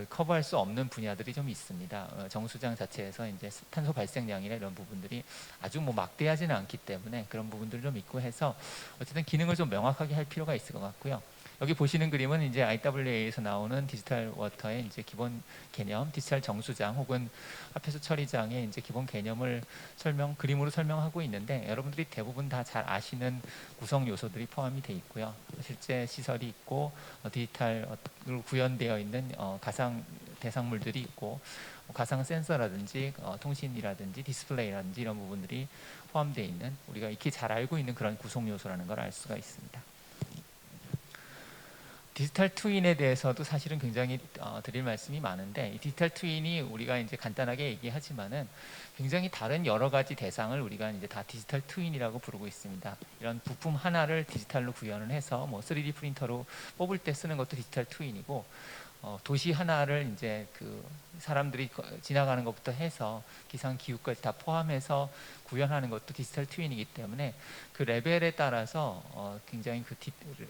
커버할 수 없는 분야들이 좀 있습니다. 정수장 자체에서 이제 탄소 발생량이나 이런 부분들이 아주 뭐 막대하지는 않기 때문에 그런 부분들 좀 있고 해서 어쨌든 기능을 좀 명확하게 할 필요가 있을 것 같고요. 여기 보시는 그림은 이제 IWA에서 나오는 디지털 워터의 이제 기본 개념, 디지털 정수장 혹은 합해수 처리장의 이제 기본 개념을 그림으로 설명하고 있는데 여러분들이 대부분 다 잘 아시는 구성 요소들이 포함이 되어 있고요. 실제 시설이 있고 디지털로 구현되어 있는 가상 대상물들이 있고 가상 센서라든지 통신이라든지 디스플레이라든지 이런 부분들이 포함되어 있는 우리가 익히 잘 알고 있는 그런 구성 요소라는 걸 알 수가 있습니다. 디지털 트윈에 대해서도 사실은 굉장히 드릴 말씀이 많은데 이 디지털 트윈이 우리가 이제 간단하게 얘기하지만은 굉장히 다른 여러 가지 대상을 우리가 이제 다 디지털 트윈이라고 부르고 있습니다. 이런 부품 하나를 디지털로 구현을 해서 뭐 3D 프린터로 뽑을 때 쓰는 것도 디지털 트윈이고 도시 하나를 이제 사람들이 지나가는 것부터 해서 기상 기후까지 다 포함해서 구현하는 것도 디지털 트윈이기 때문에 그 레벨에 따라서 굉장히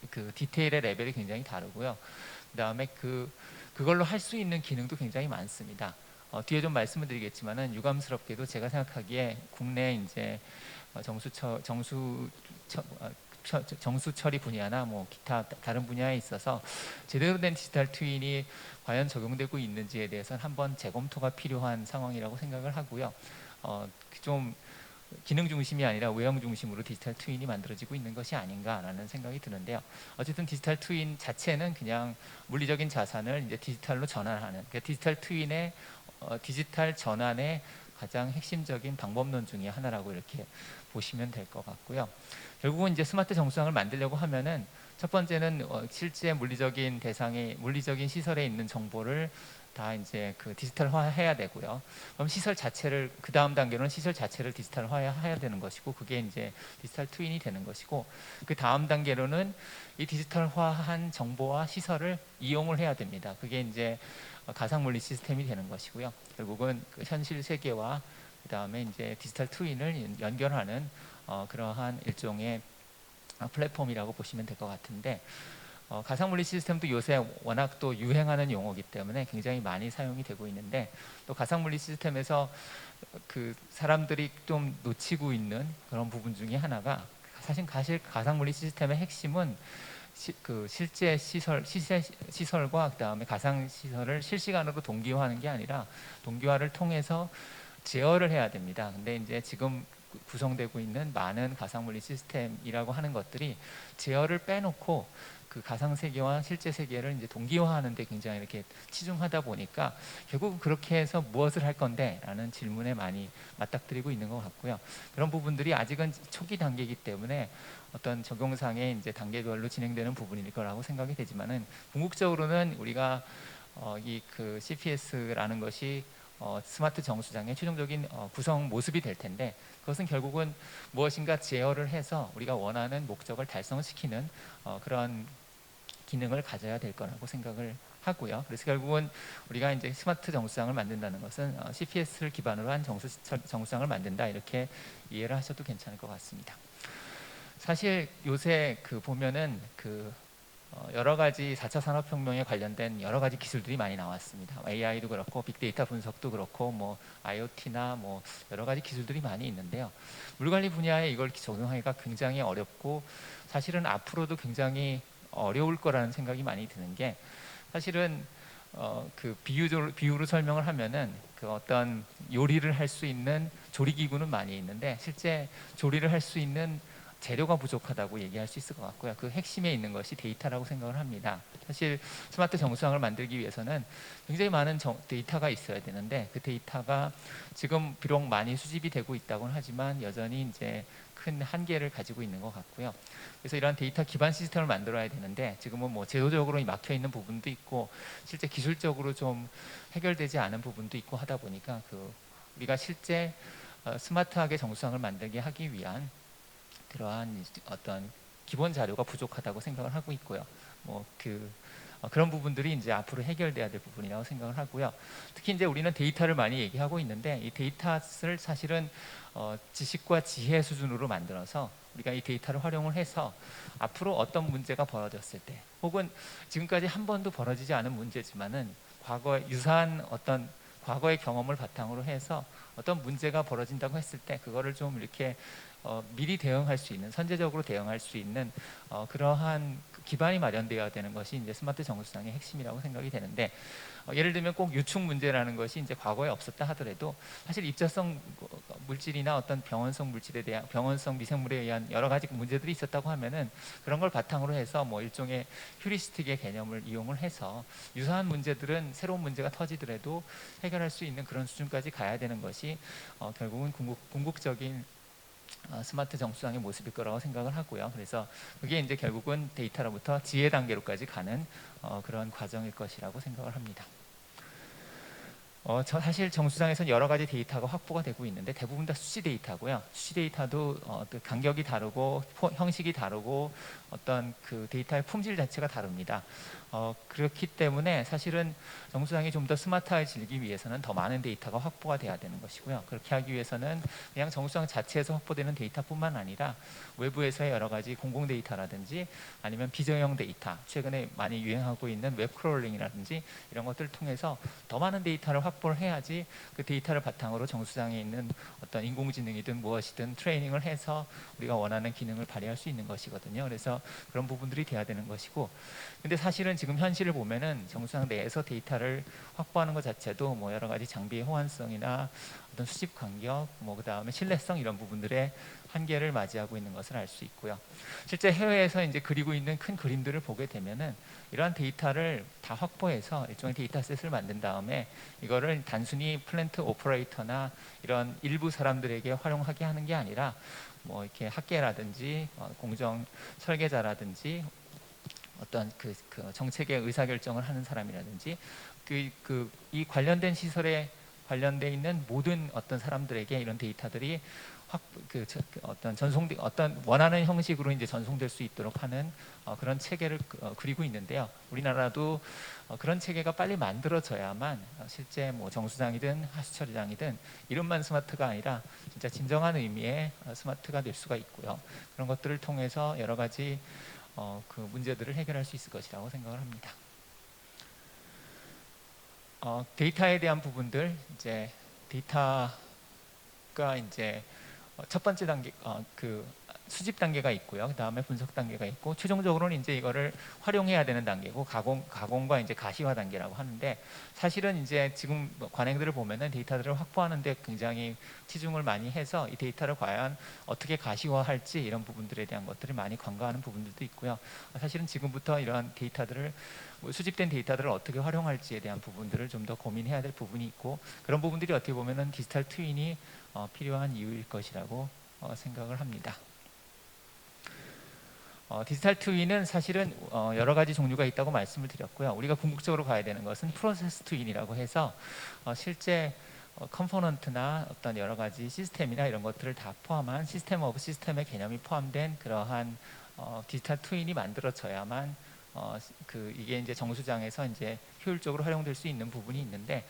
그 디테일의 레벨이 굉장히 다르고요. 그다음에 그걸로 할 수 있는 기능도 굉장히 많습니다. 뒤에 좀 말씀을 드리겠지만은 유감스럽게도 제가 생각하기에 국내 이제 정수 처리 분야나 뭐 기타 다른 분야에 있어서 제대로 된 디지털 트윈이 과연 적용되고 있는지에 대해서는 한번 재검토가 필요한 상황이라고 생각을 하고요. 좀 기능 중심이 아니라 외형 중심으로 디지털 트윈이 만들어지고 있는 것이 아닌가라는 생각이 드는데요. 어쨌든 디지털 트윈 자체는 그냥 물리적인 자산을 이제 디지털로 전환하는, 그러니까 디지털 트윈의 디지털 전환의 가장 핵심적인 방법론 중에 하나라고 이렇게 보시면 될 것 같고요. 결국은 이제 스마트 정수장을 만들려고 하면은 첫 번째는 실제 물리적인 시설에 있는 정보를 다 이제 그 디지털화해야 되고요. 그럼 시설 자체를 그 다음 단계로는 시설 자체를 디지털화해야 되는 것이고, 그게 이제 디지털 트윈이 되는 것이고, 그 다음 단계로는 이 디지털화한 정보와 시설을 이용을 해야 됩니다. 그게 이제 가상 물리 시스템이 되는 것이고요. 결국은 그 현실 세계와 그 다음에 이제 디지털 트윈을 연결하는 그러한 일종의 플랫폼이라고 보시면 될 것 같은데, 가상물리 시스템도 요새 워낙 또 유행하는 용어이기 때문에 굉장히 많이 사용이 되고 있는데, 또 가상물리 시스템에서 그 사람들이 좀 놓치고 있는 그런 부분 중에 하나가, 사실 가상물리 시스템의 핵심은 실제 시설과 그다음에 가상 시설을 실시간으로 동기화하는 게 아니라 동기화를 통해서 제어를 해야 됩니다. 근데 이제 지금 구성되고 있는 많은 가상물리 시스템이라고 하는 것들이 제어를 빼놓고 그 가상 세계와 실제 세계를 이제 동기화하는 데 굉장히 이렇게 치중하다 보니까 결국 그렇게 해서 무엇을 할 건데라는 질문에 많이 맞닥뜨리고 있는 것 같고요. 그런 부분들이 아직은 초기 단계이기 때문에 어떤 적용상의 이제 단계별로 진행되는 부분일 거라고 생각이 되지만은, 궁극적으로는 우리가 이 그 CPS라는 것이 스마트 정수장의 최종적인 구성 모습이 될 텐데, 그것은 결국은 무엇인가 제어를 해서 우리가 원하는 목적을 달성시키는 그런 기능을 가져야 될 거라고 생각을 하고요. 그래서 결국은 우리가 이제 스마트 정수장을 만든다는 것은 CPS를 기반으로 한 정수장을 만든다, 이렇게 이해를 하셔도 괜찮을 것 같습니다. 사실 요새 그 보면은 그 여러 가지 4차 산업혁명에 관련된 여러 가지 기술들이 많이 나왔습니다. AI도 그렇고 빅데이터 분석도 그렇고 뭐 IoT나 뭐 여러 가지 기술들이 많이 있는데요. 물관리 분야에 이걸 적용하기가 굉장히 어렵고, 사실은 앞으로도 굉장히 어려울 거라는 생각이 많이 드는 게, 사실은 그 비유로 설명을 하면은 그 어떤 요리를 할 수 있는 조리기구는 많이 있는데 실제 조리를 할 수 있는 재료가 부족하다고 얘기할 수 있을 것 같고요. 그 핵심에 있는 것이 데이터라고 생각을 합니다. 사실 스마트 정수장을 만들기 위해서는 굉장히 많은 데이터가 있어야 되는데, 그 데이터가 지금 비록 많이 수집이 되고 있다고는 하지만 여전히 이제 큰 한계를 가지고 있는 것 같고요. 그래서 이러한 데이터 기반 시스템을 만들어야 되는데, 지금은 뭐 제도적으로 막혀 있는 부분도 있고 실제 기술적으로 좀 해결되지 않은 부분도 있고 하다 보니까 우리가 실제 스마트하게 정수장을 만들게 하기 위한 그러한 어떤 기본 자료가 부족하다고 생각을 하고 있고요. 그런 부분들이 이제 앞으로 해결돼야 될 부분이라고 생각을 하고요. 특히 이제 우리는 데이터를 많이 얘기하고 있는데, 이 데이터를 사실은 지식과 지혜 수준으로 만들어서 우리가 이 데이터를 활용을 해서 앞으로 어떤 문제가 벌어졌을 때, 혹은 지금까지 한 번도 벌어지지 않은 문제지만은 유사한 어떤 과거의 경험을 바탕으로 해서 어떤 문제가 벌어진다고 했을 때 그거를 좀 이렇게 미리 대응할 수 있는, 선제적으로 대응할 수 있는 그러한 기반이 마련되어야 되는 것이 이제 스마트 정수장의 핵심이라고 생각이 되는데, 예를 들면 꼭 유축 문제라는 것이 이제 과거에 없었다 하더라도 사실 입자성 물질이나 어떤 병원성 물질에 대한, 병원성 미생물에 의한 여러 가지 문제들이 있었다고 하면은 그런 걸 바탕으로 해서 뭐 일종의 휴리스틱의 개념을 이용을 해서 유사한 문제들은 새로운 문제가 터지더라도 해결할 수 있는 그런 수준까지 가야 되는 것이 결국은 궁극적인 스마트 정수장의 모습일 거라고 생각을 하고요. 그래서 그게 이제 결국은 데이터로부터 지혜 단계로까지 가는 그런 과정일 것이라고 생각을 합니다. 사실 정수장에서는 여러 가지 데이터가 확보가 되고 있는데 대부분 다 수치 데이터고요. 수치 데이터도 간격이 다르고 형식이 다르고 어떤 그 데이터의 품질 자체가 다릅니다. 그렇기 때문에 사실은 정수장이 좀 더 스마트해지기 위해서는 더 많은 데이터가 확보가 돼야 되는 것이고요. 그렇게 하기 위해서는 그냥 정수장 자체에서 확보되는 데이터뿐만 아니라 외부에서의 여러 가지 공공 데이터라든지 아니면 비정형 데이터, 최근에 많이 유행하고 있는 웹크롤링이라든지 이런 것들을 통해서 더 많은 데이터를 확보를 해야지 그 데이터를 바탕으로 정수장에 있는 어떤 인공지능이든 무엇이든 트레이닝을 해서 우리가 원하는 기능을 발휘할 수 있는 것이거든요. 그래서 그런 부분들이 돼야 되는 것이고, 근데 사실은 지금 현실을 보면은 정수장 내에서 데이터를 확보하는 것 자체도 뭐 여러 가지 장비의 호환성이나 어떤 수집 간격, 뭐 그 다음에 신뢰성 이런 부분들에 한계를 맞이하고 있는 것을 알 수 있고요. 실제 해외에서 이제 그리고 있는 큰 그림들을 보게 되면은 이러한 데이터를 다 확보해서 일종의 데이터셋을 만든 다음에 이거를 단순히 플랜트 오퍼레이터나 이런 일부 사람들에게 활용하게 하는 게 아니라 뭐 이렇게 학계라든지 공정 설계자라든지 어떤 그 정책의 의사결정을 하는 사람이라든지 이 관련된 시설에 관련돼 있는 모든 어떤 사람들에게 이런 데이터들이 어떤 원하는 형식으로 이제 전송될 수 있도록 하는 그런 체계를 그리고 있는데요. 우리나라도 그런 체계가 빨리 만들어져야만 실제 뭐 정수장이든 하수처리장이든 이름만 스마트가 아니라 진짜 진정한 의미의 스마트가 될 수가 있고요. 그런 것들을 통해서 여러 가지 그 문제들을 해결할 수 있을 것이라고 생각을 합니다. 데이터에 대한 부분들, 이제 데이터가 이제 첫 번째 단계 그 수집 단계가 있고요. 그 다음에 분석 단계가 있고 최종적으로는 이제 이거를 활용해야 되는 단계고 가공과 이제 가시화 단계라고 하는데, 사실은 이제 지금 관행들을 보면은 데이터들을 확보하는데 굉장히 치중을 많이 해서 이 데이터를 과연 어떻게 가시화할지 이런 부분들에 대한 것들을 많이 관가하는 부분들도 있고요. 사실은 지금부터 이러한 데이터들을 수집된 데이터들을 어떻게 활용할지에 대한 부분들을 좀 더 고민해야 될 부분이 있고, 그런 부분들이 어떻게 보면은 디지털 트윈이 필요한 이유일 것이라고 생각을 합니다. 디지털 트윈은 사실은 여러 가지 종류가 있다고 말씀을 드렸고요. 우리가 궁극적으로 가야 되는 것은 프로세스 트윈이라고 해서 실제 컴포넌트나 어떤 여러 가지 시스템이나 이런 것들을 다 포함한 시스템 오브 시스템의 개념이 포함된 그러한 디지털 트윈이 만들어져야만 이게 이제 정수장에서 이제 효율적으로 활용될 수 있는 부분이 있는데,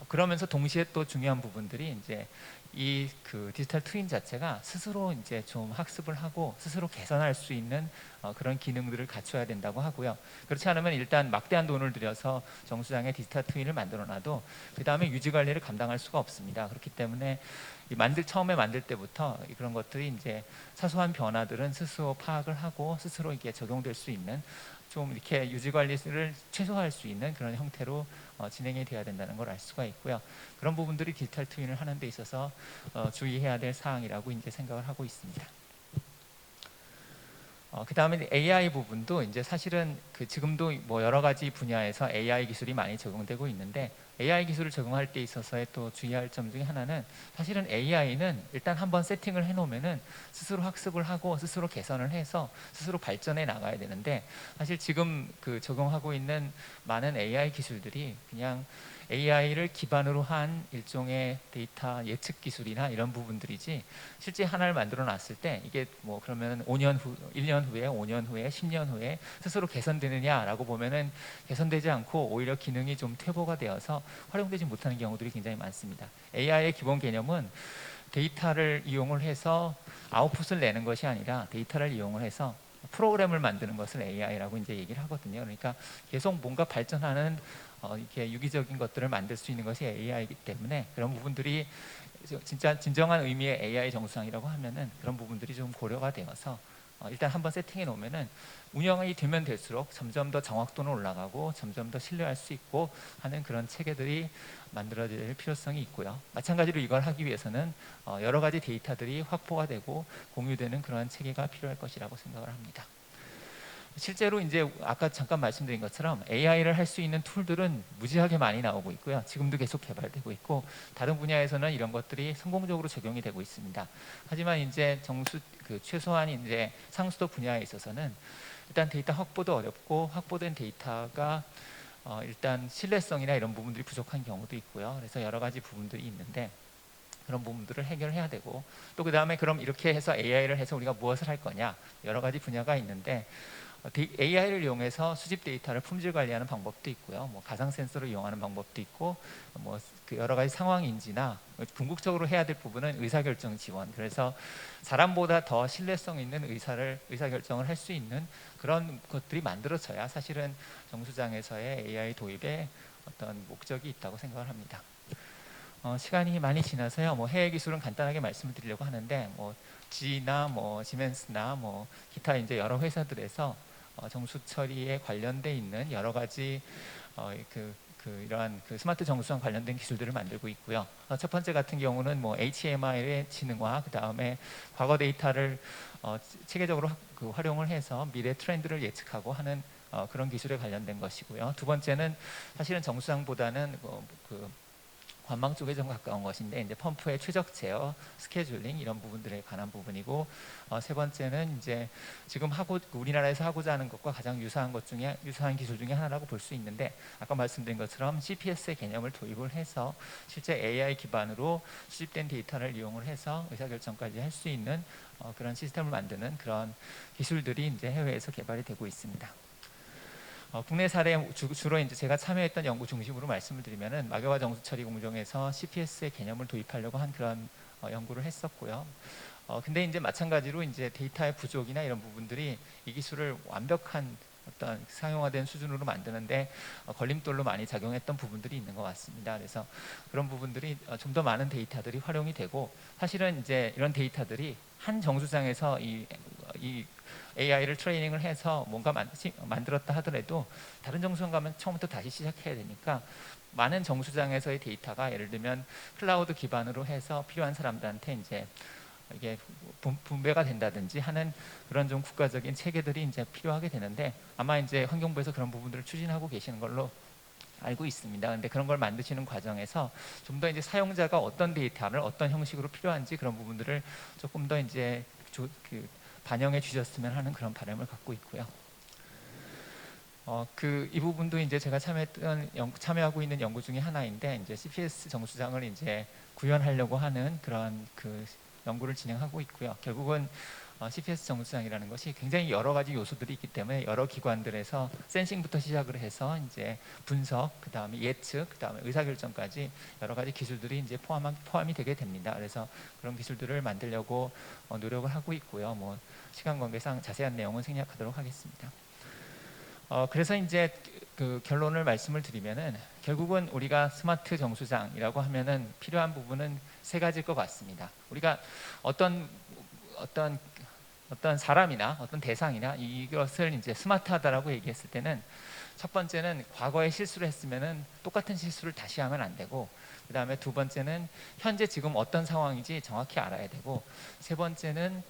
그러면서 동시에 또 중요한 부분들이 이제 이 디지털 트윈 자체가 스스로 이제 좀 학습을 하고 스스로 개선할 수 있는 그런 기능들을 갖춰야 된다고 하고요. 그렇지 않으면 일단 막대한 돈을 들여서 정수장에 디지털 트윈을 만들어놔도 그 다음에 유지 관리를 감당할 수가 없습니다. 그렇기 때문에 처음에 만들 때부터 그런 것들이 이제 사소한 변화들은 스스로 파악을 하고 스스로 이게 적용될 수 있는, 좀 이렇게 유지 관리를 최소화할 수 있는 그런 형태로 진행이 돼야 된다는 걸 알 수가 있고요. 그런 부분들이 디지털 트윈을 하는 데 있어서 주의해야 될 사항이라고 이제 생각을 하고 있습니다. 그 다음에 AI 부분도 이제 사실은 지금도 뭐 여러 가지 분야에서 AI 기술이 많이 적용되고 있는데, AI 기술을 적용할 때 있어서의 또 주의할 점 중에 하나는, 사실은 AI는 일단 한번 세팅을 해놓으면은 스스로 학습을 하고 스스로 개선을 해서 스스로 발전해 나가야 되는데, 사실 지금 적용하고 있는 많은 AI 기술들이 그냥 AI를 기반으로 한 일종의 데이터 예측 기술이나 이런 부분들이지, 실제 하나를 만들어 놨을 때 이게 뭐 그러면 1년 후에 5년 후에 10년 후에 스스로 개선되느냐라고 보면은 개선되지 않고 오히려 기능이 좀 퇴보가 되어서 활용되지 못하는 경우들이 굉장히 많습니다. AI의 기본 개념은 데이터를 이용을 해서 아웃풋을 내는 것이 아니라 데이터를 이용을 해서 프로그램을 만드는 것을 AI라고 이제 얘기를 하거든요. 그러니까 계속 뭔가 발전하는 이렇게 유기적인 것들을 만들 수 있는 것이 AI이기 때문에, 그런 부분들이 진짜 진정한 의미의 AI 정수장이라고 하면은 그런 부분들이 좀 고려가 되어서 일단 한번 세팅해 놓으면은 운영이 되면 될수록 점점 더 정확도는 올라가고 점점 더 신뢰할 수 있고 하는 그런 체계들이 만들어질 필요성이 있고요. 마찬가지로 이걸 하기 위해서는 여러 가지 데이터들이 확보가 되고 공유되는 그런 체계가 필요할 것이라고 생각을 합니다. 실제로 이제 아까 잠깐 말씀드린 것처럼 AI를 할 수 있는 툴들은 무지하게 많이 나오고 있고요. 지금도 계속 개발되고 있고, 다른 분야에서는 이런 것들이 성공적으로 적용이 되고 있습니다. 하지만 이제 최소한 이제 상수도 분야에 있어서는 일단 데이터 확보도 어렵고, 확보된 데이터가 일단 신뢰성이나 이런 부분들이 부족한 경우도 있고요. 그래서 여러 가지 부분들이 있는데, 그런 부분들을 해결해야 되고, 또 그 다음에 그럼 이렇게 해서 AI를 해서 우리가 무엇을 할 거냐, 여러 가지 분야가 있는데, AI를 이용해서 수집 데이터를 품질 관리하는 방법도 있고요. 뭐 가상 센서를 이용하는 방법도 있고, 뭐 여러 가지 상황 인지나 궁극적으로 해야 될 부분은 의사결정 지원. 그래서 사람보다 더 신뢰성 있는 의사결정을 할 수 있는 그런 것들이 만들어져야 사실은 정수장에서의 AI 도입에 어떤 목적이 있다고 생각을 합니다. 시간이 많이 지나서요. 뭐 해외 기술은 간단하게 말씀을 드리려고 하는데, 뭐 G나 뭐 시멘스나 뭐 기타 이제 여러 회사들에서 정수 처리에 관련돼 있는 여러 가지 이러한 스마트 정수장 관련된 기술들을 만들고 있고요. 첫 번째 같은 경우는 뭐 HMI의 지능화, 그 다음에 과거 데이터를 체계적으로 활용을 해서 미래 트렌드를 예측하고 하는 그런 기술에 관련된 것이고요. 두 번째는 사실은 정수장보다는 관망 쪽에 좀 가까운 것인데 이제 펌프의 최적 제어, 스케줄링 이런 부분들에 관한 부분이고, 세 번째는 이제 지금 우리나라에서 하고자 하는 것과 가장 유사한 기술 중에 하나라고 볼 수 있는데, 아까 말씀드린 것처럼 CPS의 개념을 도입을 해서 실제 AI 기반으로 수집된 데이터를 이용을 해서 의사결정까지 할 수 있는 그런 시스템을 만드는 그런 기술들이 이제 해외에서 개발이 되고 있습니다. 국내 사례 주로 이제 제가 참여했던 연구 중심으로 말씀을 드리면은 막여와 정수 처리 공정에서 CPS의 개념을 도입하려고 한 그런 연구를 했었고요. 근데 이제 마찬가지로 이제 데이터의 부족이나 이런 부분들이 이 기술을 완벽한 어떤 상용화된 수준으로 만드는데 걸림돌로 많이 작용했던 부분들이 있는 것 같습니다. 그래서 그런 부분들이 좀 더 많은 데이터들이 활용이 되고, 사실은 이제 이런 데이터들이 한 정수장에서 이 AI를 트레이닝을 해서 뭔가 만들었다 하더라도 다른 정수장 가면 처음부터 다시 시작해야 되니까 많은 정수장에서의 데이터가 예를 들면 클라우드 기반으로 해서 필요한 사람들한테 이제 이게 분배가 된다든지 하는 그런 좀 국가적인 체계들이 이제 필요하게 되는데, 아마 이제 환경부에서 그런 부분들을 추진하고 계시는 걸로 알고 있습니다. 근데 그런 걸 만드시는 과정에서 좀 더 이제 사용자가 어떤 데이터를 어떤 형식으로 필요한지 그런 부분들을 조금 더 이제 반영해 주셨으면 하는 그런 바람을 갖고 있고요. 이 부분도 이제 제가 참여하고 있는 연구 중에 하나인데, 이제 CPS 정수장을 이제 구현하려고 하는 그런 연구를 진행하고 있고요. 결국은 CPS 정수장이라는 것이 굉장히 여러 가지 요소들이 있기 때문에 여러 기관들에서 센싱부터 시작을 해서 이제 분석, 그 다음에 예측, 그 다음에 의사결정까지 여러 가지 기술들이 이제 포함이 되게 됩니다. 그래서 그런 기술들을 만들려고 노력을 하고 있고요. 뭐 시간 관계상 자세한 내용은 생략하도록 하겠습니다. 그래서 이제 결론을 말씀을 드리면은 결국은 우리가 스마트 정수장이라고 하면은 필요한 부분은 세 가지일 것 같습니다. 우리가 어떤 사람이나 어떤 대상이나 이것을 이제 스마트하다라고 얘기했을 때는 첫 번째는 과거에 실수를 했으면은 똑같은 실수를 다시 하면 안 되고, 그 다음에 두 번째는 현재 지금 어떤 상황인지 정확히 알아야 되고, 세 번째는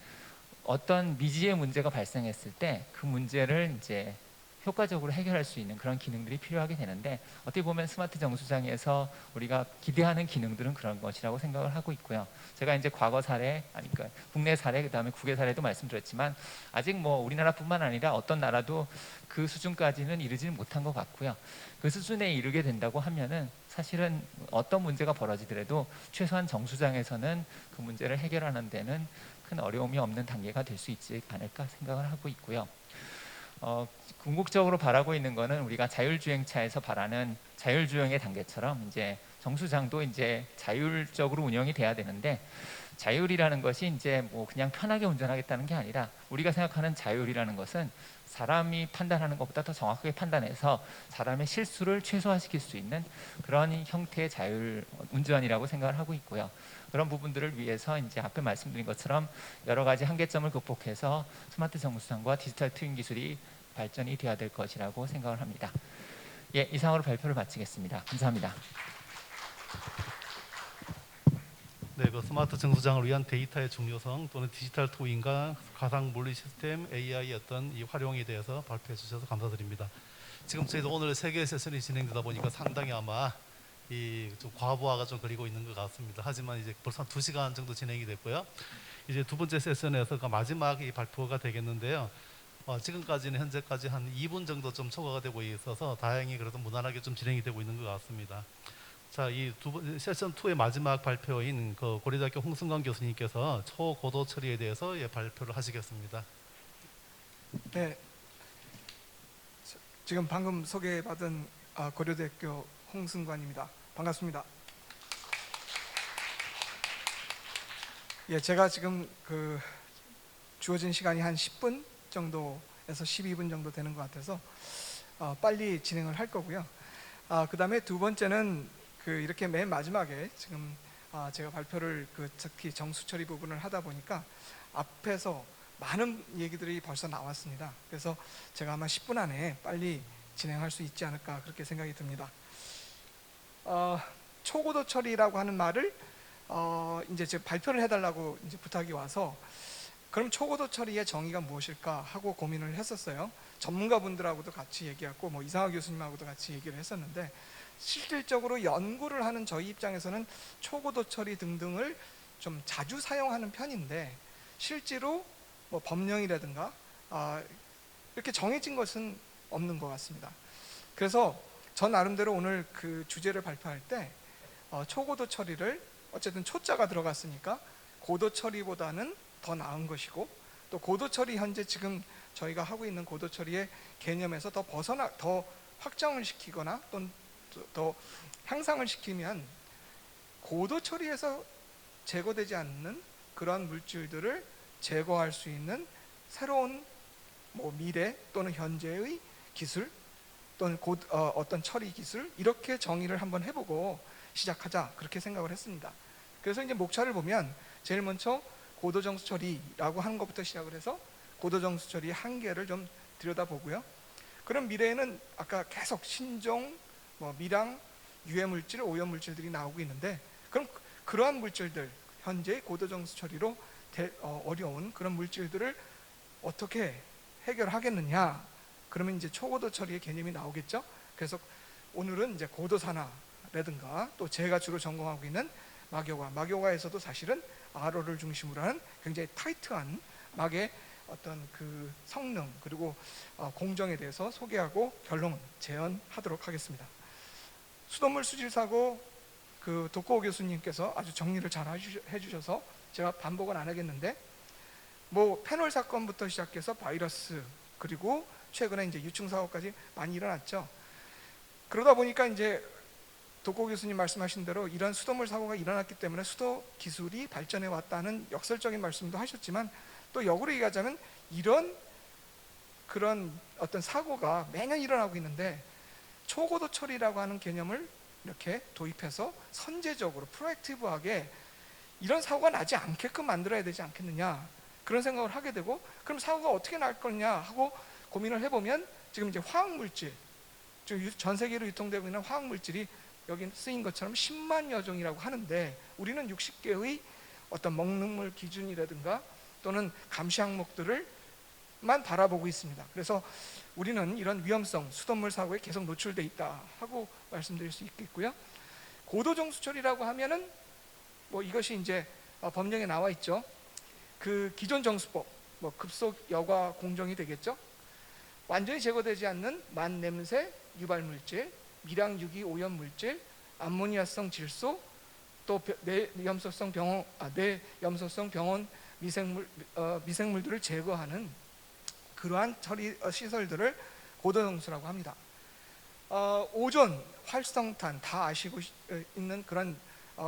어떤 미지의 문제가 발생했을 때 그 문제를 이제 효과적으로 해결할 수 있는 그런 기능들이 필요하게 되는데, 어떻게 보면 스마트 정수장에서 우리가 기대하는 기능들은 그런 것이라고 생각을 하고 있고요. 제가 이제 과거 사례, 그러니까 국내 사례, 그다음에 국외 사례도 말씀드렸지만 아직 뭐 우리나라뿐만 아니라 어떤 나라도 그 수준까지는 이르지는 못한 것 같고요. 그 수준에 이르게 된다고 하면은 사실은 어떤 문제가 벌어지더라도 최소한 정수장에서는 그 문제를 해결하는 데는 큰 어려움이 없는 단계가 될 수 있지 않을까 생각을 하고 있고요. 궁극적으로 바라고 있는 거는 우리가 자율주행차에서 바라는 자율주행의 단계처럼 이제 정수장도 이제 자율적으로 운영이 돼야 되는데, 자율이라는 것이 이제 뭐 그냥 편하게 운전하겠다는 게 아니라 우리가 생각하는 자율이라는 것은 사람이 판단하는 것보다 더 정확하게 판단해서 사람의 실수를 최소화시킬 수 있는 그런 형태의 자율 운전이라고 생각을 하고 있고요. 그런 부분들을 위해서 이제 앞에 말씀드린 것처럼 여러 가지 한계점을 극복해서 스마트 정수장과 디지털 트윈 기술이 발전이 되어야 될 것이라고 생각을 합니다. 예, 이상으로 발표를 마치겠습니다. 감사합니다. 네, 그 스마트 정수장을 위한 데이터의 중요성 또는 디지털 트윈과 가상 물리 시스템 AI의 어떤 이 활용에 대해서 발표해 주셔서 감사드립니다. 지금 저희도 오늘 세 개의 세션이 진행되다 보니까 상당히 아마 좀 과부하가 좀 걸리고 있는 것 같습니다. 하지만 이제 벌써 2시간 정도 진행이 됐고요. 이제 두 번째 세션에서 그 마지막 이 발표가 되겠는데요. 지금까지는 현재까지 한 2분 정도 좀 초과가 되고 있어서 다행히 그래도 무난하게 좀 진행이 되고 있는 것 같습니다. 자, 이 세션 2의 마지막 발표인 그 고려대학교 홍승관 교수님께서 초고도 처리에 대해서 발표를 하시겠습니다. 네, 지금 방금 소개받은 고려대학교 홍승관입니다. 반갑습니다. 예, 제가 지금 주어진 시간이 한 10분 정도에서 12분 정도 되는 것 같아서 빨리 진행을 할 거고요. 그 다음에 두 번째는 이렇게 맨 마지막에 지금 제가 발표를 특히 정수 처리 부분을 하다 보니까 앞에서 많은 얘기들이 벌써 나왔습니다. 그래서 제가 아마 10분 안에 빨리 진행할 수 있지 않을까 그렇게 생각이 듭니다. 초고도 처리라고 하는 말을 이제 제가 발표를 해달라고 이제 부탁이 와서 그럼 초고도 처리의 정의가 무엇일까 하고 고민을 했었어요. 전문가분들하고도 같이 얘기했고 뭐 이상학 교수님하고도 같이 얘기를 했었는데 실질적으로 연구를 하는 저희 입장에서는 초고도 처리 등등을 좀 자주 사용하는 편인데 실제로 뭐 법령이라든가 이렇게 정해진 것은 없는 것 같습니다. 그래서 저 나름대로 오늘 그 주제를 발표할 때 초고도 처리를 어쨌든 초자가 들어갔으니까 고도 처리보다는 더 나은 것이고 또 고도 처리 현재 지금 저희가 하고 있는 고도 처리의 개념에서 더 확장을 시키거나 또는 더 향상을 시키면 고도 처리에서 제거되지 않는 그러한 물질들을 제거할 수 있는 새로운 뭐 미래 또는 현재의 기술 또는 어떤 처리 기술 이렇게 정의를 한번 해보고 시작하자 그렇게 생각을 했습니다. 그래서 이제 목차를 보면 제일 먼저 고도정수 처리라고 하는 것부터 시작을 해서 고도정수 처리의 한계를 좀 들여다보고요. 그럼 미래에는 아까 계속 신종, 뭐 미량, 유해물질, 오염물질들이 나오고 있는데 그럼 그러한 물질들 현재 고도정수 처리로 어려운 그런 물질들을 어떻게 해결하겠느냐? 그러면 이제 초고도 처리의 개념이 나오겠죠. 그래서 오늘은 이제 고도산화라든가 또 제가 주로 전공하고 있는 막여과에서도 사실은 RO를 중심으로 하는 굉장히 타이트한 막의 어떤 그 성능 그리고 공정에 대해서 소개하고 결론 재현하도록 하겠습니다. 수돗물 수질 사고 그 독고 교수님께서 아주 정리를 잘 해주셔서 제가 반복은 안 하겠는데 뭐 페놀 사건부터 시작해서 바이러스 그리고 최근에 이제 유충 사고까지 많이 일어났죠. 그러다 보니까 이제 독고 교수님 말씀하신 대로 이런 수돗물 사고가 일어났기 때문에 수도 기술이 발전해 왔다는 역설적인 말씀도 하셨지만 또 역으로 얘기하자면 이런 그런 어떤 사고가 매년 일어나고 있는데 초고도 처리라고 하는 개념을 이렇게 도입해서 선제적으로 프로액티브하게 이런 사고가 나지 않게끔 만들어야 되지 않겠느냐 그런 생각을 하게 되고 그럼 사고가 어떻게 날 거냐 하고 고민을 해보면 지금 이제 화학물질 지금 전 세계로 유통되고 있는 화학물질이 여기 쓰인 것처럼 10만여 종이라고 하는데 우리는 60개의 어떤 먹는 기준이라든가 또는 감시 항목들을만 바라보고 있습니다. 그래서 우리는 이런 위험성 수돗물 사고에 계속 노출돼 있다 하고 말씀드릴 수 있겠고요. 고도정수 처리라고 하면은 뭐 이것이 이제 법령에 나와 있죠. 그 기존 정수법 뭐 급속 여과 공정이 되겠죠. 완전히 제거되지 않는 만냄새 유발물질 미량 유기 오염물질, 암모니아성 질소, 또 내염소성 병원 미생물들을 제거하는 그러한 처리 시설들을 고도정수라고 합니다. 오존, 활성탄 다 아시고 있는 그런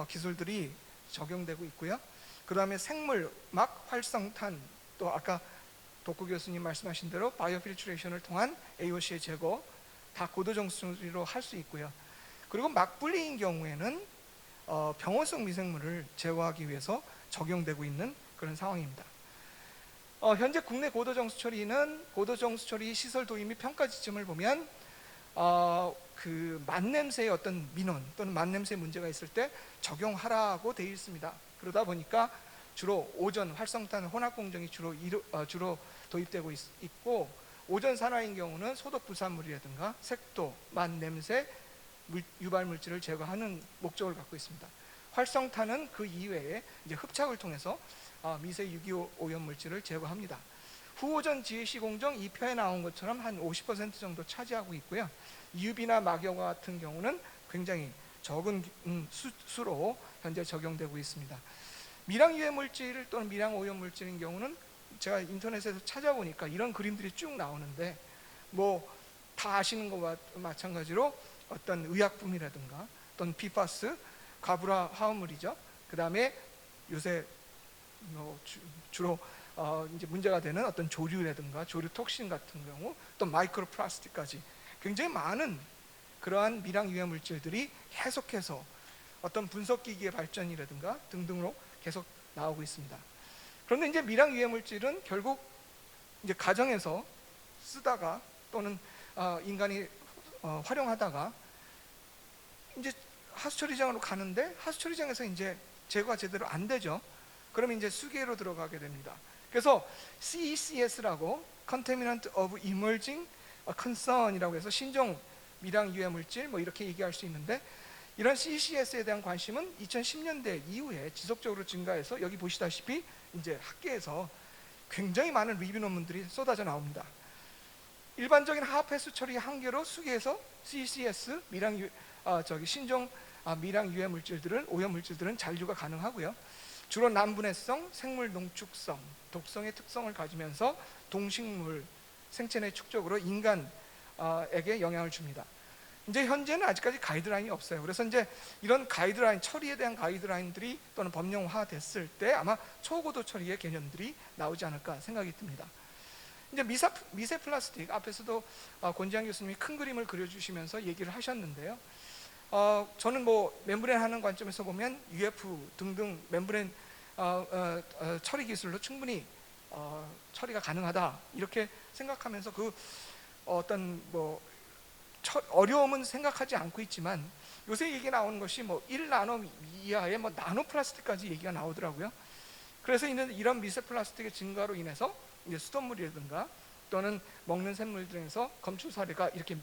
기술들이 적용되고 있고요. 그 다음에 생물막 활성탄 또 아까 독고 교수님 말씀하신 대로 바이오필트레이션을 통한 AOC의 제거 다 고도정수로 할 수 있고요. 그리고 막분리인 경우에는 병원성 미생물을 제거하기 위해서 적용되고 있는 그런 상황입니다. 현재 국내 고도정수 처리는 고도정수 처리 시설 도입 및 평가 지침을 보면 그 만냄새의 어떤 민원 또는 만냄새 문제가 있을 때 적용하라고 되어 있습니다. 그러다 보니까 주로 오존, 활성탄, 혼합 공정이 주로 도입되고 있고 오존 산화인 경우는 소독 부산물이라든가 색도, 만냄새, 유발물질을 제거하는 목적을 갖고 있습니다. 활성탄은 그 이외에 이제 흡착을 통해서 미세 유기 오염물질을 제거합니다. 후오존 GAC 공정 2표에 나온 것처럼 한 50% 정도 차지하고 있고요. 유비나 막여과 같은 경우는 굉장히 적은 수로 현재 적용되고 있습니다. 미량 유해물질 또는 미량 오염물질인 경우는 제가 인터넷에서 찾아보니까 이런 그림들이 쭉 나오는데 뭐 다 아시는 것과 마찬가지로 어떤 의약품이라든가 또는 PFAS, 가브라 화합물이죠. 그 다음에 요새 주로 이제 문제가 되는 어떤 조류라든가 조류 톡신 같은 경우 또 마이크로 플라스틱까지 굉장히 많은 그러한 미량 유해 물질들이 계속해서 어떤 분석기기의 발전이라든가 등등으로 계속 나오고 있습니다. 그런데 이제 미량 유해 물질은 결국 이제 가정에서 쓰다가 또는 인간이 활용하다가 이제 하수 처리장으로 가는데 하수 처리장에서 이제 제거가 제대로 안 되죠. 그러면 이제 수계로 들어가게 됩니다. 그래서 CECS라고 Contaminant of Emerging Concern이라고 해서 신종 미량 유해 물질 뭐 이렇게 얘기할 수 있는데, 이런 CECS에 대한 관심은 2010년대 이후에 지속적으로 증가해서 여기 보시다시피 이제 학계에서 굉장히 많은 리뷰 논문들이 쏟아져 나옵니다. 일반적인 하합 해수 처리 한계로 수계에서 CECS 신종 미량 유해 물질들은, 오염 물질들은 잔류가 가능하고요. 주로 난분해성, 생물 농축성, 독성의 특성을 가지면서 동식물 생체 내 축적으로 인간에게 영향을 줍니다. 이제 현재는 아직까지 가이드라인이 없어요. 그래서 이제 이런 가이드라인, 처리에 대한 가이드라인들이 또는 법령화 됐을 때 아마 초고도 처리의 개념들이 나오지 않을까 생각이 듭니다. 이제 미세 플라스틱, 앞에서도 권지한 교수님이 큰 그림을 그려주시면서 얘기를 하셨는데요. 저는 뭐 멤브레인 하는 관점에서 보면 UF 등등 멤브레인 처리 기술로 충분히 처리가 가능하다 이렇게 생각하면서 그 어떤 뭐 어려움은 생각하지 않고 있지만, 요새 얘기 나오는 것이 뭐 1나노 이하의 뭐 나노 플라스틱까지 얘기가 나오더라고요. 그래서 이런 미세 플라스틱의 증가로 인해서 이제 수돗물이라든가 또는 먹는 샘물들에서 검출 사례가 이렇게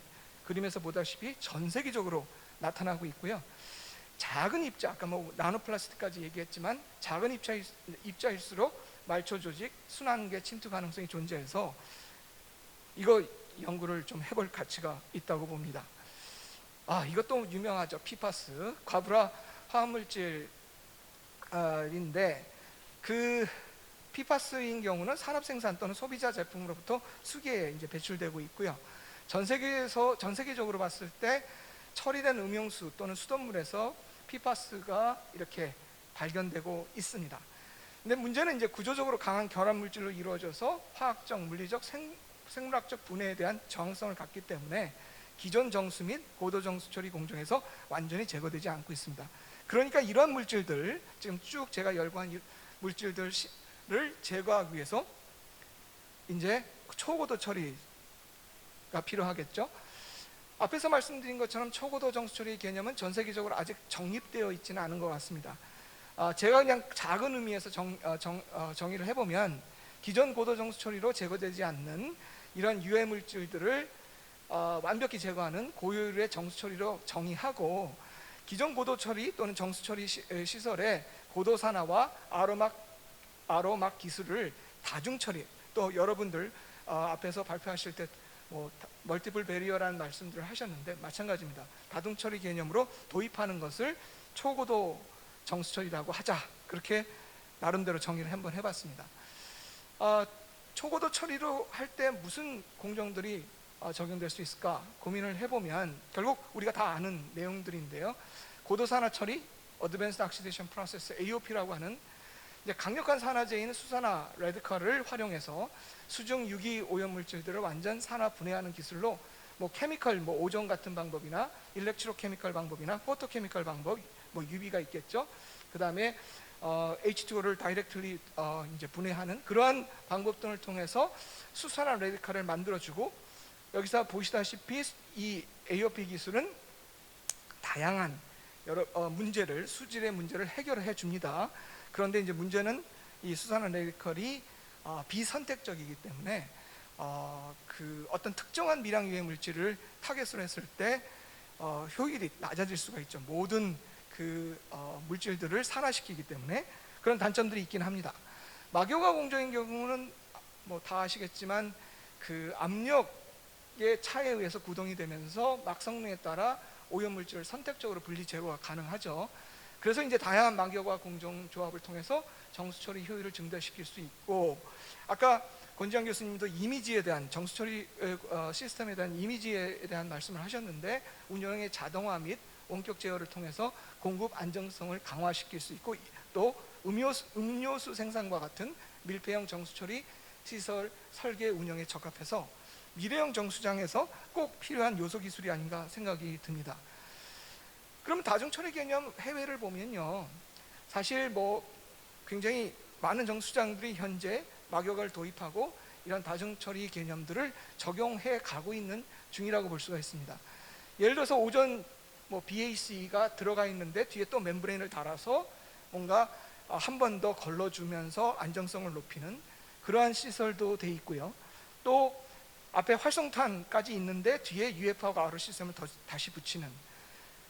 그림에서 보다시피 전 세계적으로 나타나고 있고요. 작은 입자, 아까 뭐 나노 플라스틱까지 얘기했지만 작은 입자일수록 말초 조직, 순환계 침투 가능성이 존재해서 이거 연구를 좀 해볼 가치가 있다고 봅니다. 이것도 유명하죠. PFAS, 과부하 화합물질인데, 그 PFAS인 경우는 산업 생산 또는 소비자 제품으로부터 수계에 이제 배출되고 있고요. 전 세계적으로 봤을 때 처리된 음용수 또는 수돗물에서 PFAS가 이렇게 발견되고 있습니다. 근데 문제는 이제 구조적으로 강한 결합 물질로 이루어져서 화학적, 물리적, 생물학적 분해에 대한 저항성을 갖기 때문에 기존 정수 및 고도 정수 처리 공정에서 완전히 제거되지 않고 있습니다. 그러니까 이런 물질들, 지금 쭉 제가 열거한 물질들을 제거하기 위해서 이제 초고도 처리가 필요하겠죠. 앞에서 말씀드린 것처럼 초고도 정수 처리의 개념은 전 세계적으로 아직 정립되어 있지는 않은 것 같습니다. 제가 그냥 작은 의미에서 정의를 해보면, 기존 고도 정수 처리로 제거되지 않는 이런 유해 물질들을 완벽히 제거하는 고효율의 정수 처리로 정의하고, 기존 고도 처리 또는 정수 처리 시설의 고도 산화와 아로막 기술을 다중 처리, 또 여러분들 앞에서 발표하실 때 뭐 멀티플 베리어라는 말씀들을 하셨는데 마찬가지입니다. 다중 처리 개념으로 도입하는 것을 초고도 정수 처리라고 하자, 그렇게 나름대로 정의를 한번 해봤습니다. 초고도 처리로 할 때 무슨 공정들이 적용될 수 있을까 고민을 해보면 결국 우리가 다 아는 내용들인데요. 고도 산화 처리, Advanced Oxidation Process (AOP라고 하는 이제 강력한 산화제인 수산화 레드컬을 활용해서 수중 유기 오염 물질들을 완전 산화 분해하는 기술로 뭐 케미컬, 뭐 오존 같은 방법이나 일렉트로케미컬 방법이나 포토케미컬 방법, 뭐 UV가 있겠죠. 그 다음에 H2O를 다이렉트리 이제 분해하는 그러한 방법 등을 통해서 수산화 레드컬을 만들어주고, 여기서 보시다시피 이 AOP 기술은 다양한 여러 문제를, 수질의 문제를 해결해 줍니다. 그런데 이제 문제는 이 수산화 레드컬이 비선택적이기 때문에 그 어떤 특정한 미량 유해 물질을 타겟으로 했을 때 효율이 낮아질 수가 있죠. 모든 그 물질들을 산화시키기 때문에 그런 단점들이 있긴 합니다. 막요가 공정인 경우는 뭐 다 아시겠지만 그 압력의 차에 의해서 구동이 되면서 막 성능에 따라 오염 물질을 선택적으로 분리 제거가 가능하죠. 그래서 이제 다양한 막요가 공정 조합을 통해서 정수 처리 효율을 증대시킬 수 있고, 아까 권지한 교수님도 이미지에 대한 정수 처리 시스템에 대한 이미지에 대한 말씀을 하셨는데, 운영의 자동화 및 원격 제어를 통해서 공급 안정성을 강화시킬 수 있고, 또 음료수 생산과 같은 밀폐형 정수 처리 시설 설계 운영에 적합해서 미래형 정수장에서 꼭 필요한 요소 기술이 아닌가 생각이 듭니다. 그럼 다중처리 개념 해외를 보면요, 사실 뭐 굉장히 많은 정수장들이 현재 막요가를 도입하고 이런 다중처리 개념들을 적용해 가고 있는 중이라고 볼 수가 있습니다. 예를 들어서 오존 뭐 BAC가 들어가 있는데 뒤에 또 멤브레인을 달아서 뭔가 한 번 더 걸러주면서 안정성을 높이는 그러한 시설도 돼 있고요. 또 앞에 활성탄까지 있는데 뒤에 UF하고 RO 시스템을 다시 붙이는,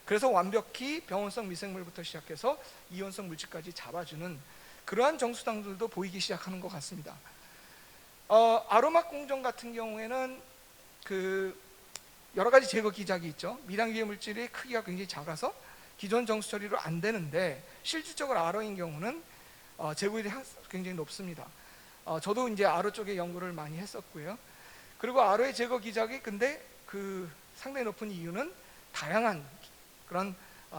그래서 완벽히 병원성 미생물부터 시작해서 이온성 물질까지 잡아주는 그러한 정수장들도 보이기 시작하는 것 같습니다. 아로막 공정 같은 경우에는 그 여러 가지 제거 기작이 있죠. 미량 유해 물질의 크기가 굉장히 작아서 기존 정수 처리로 안 되는데 실질적으로 RO인 경우는 제거율이 굉장히 높습니다. 저도 이제 RO 쪽에 연구를 많이 했었고요. 그리고 RO의 제거 기작이 근데 그 상당히 높은 이유는 다양한 그런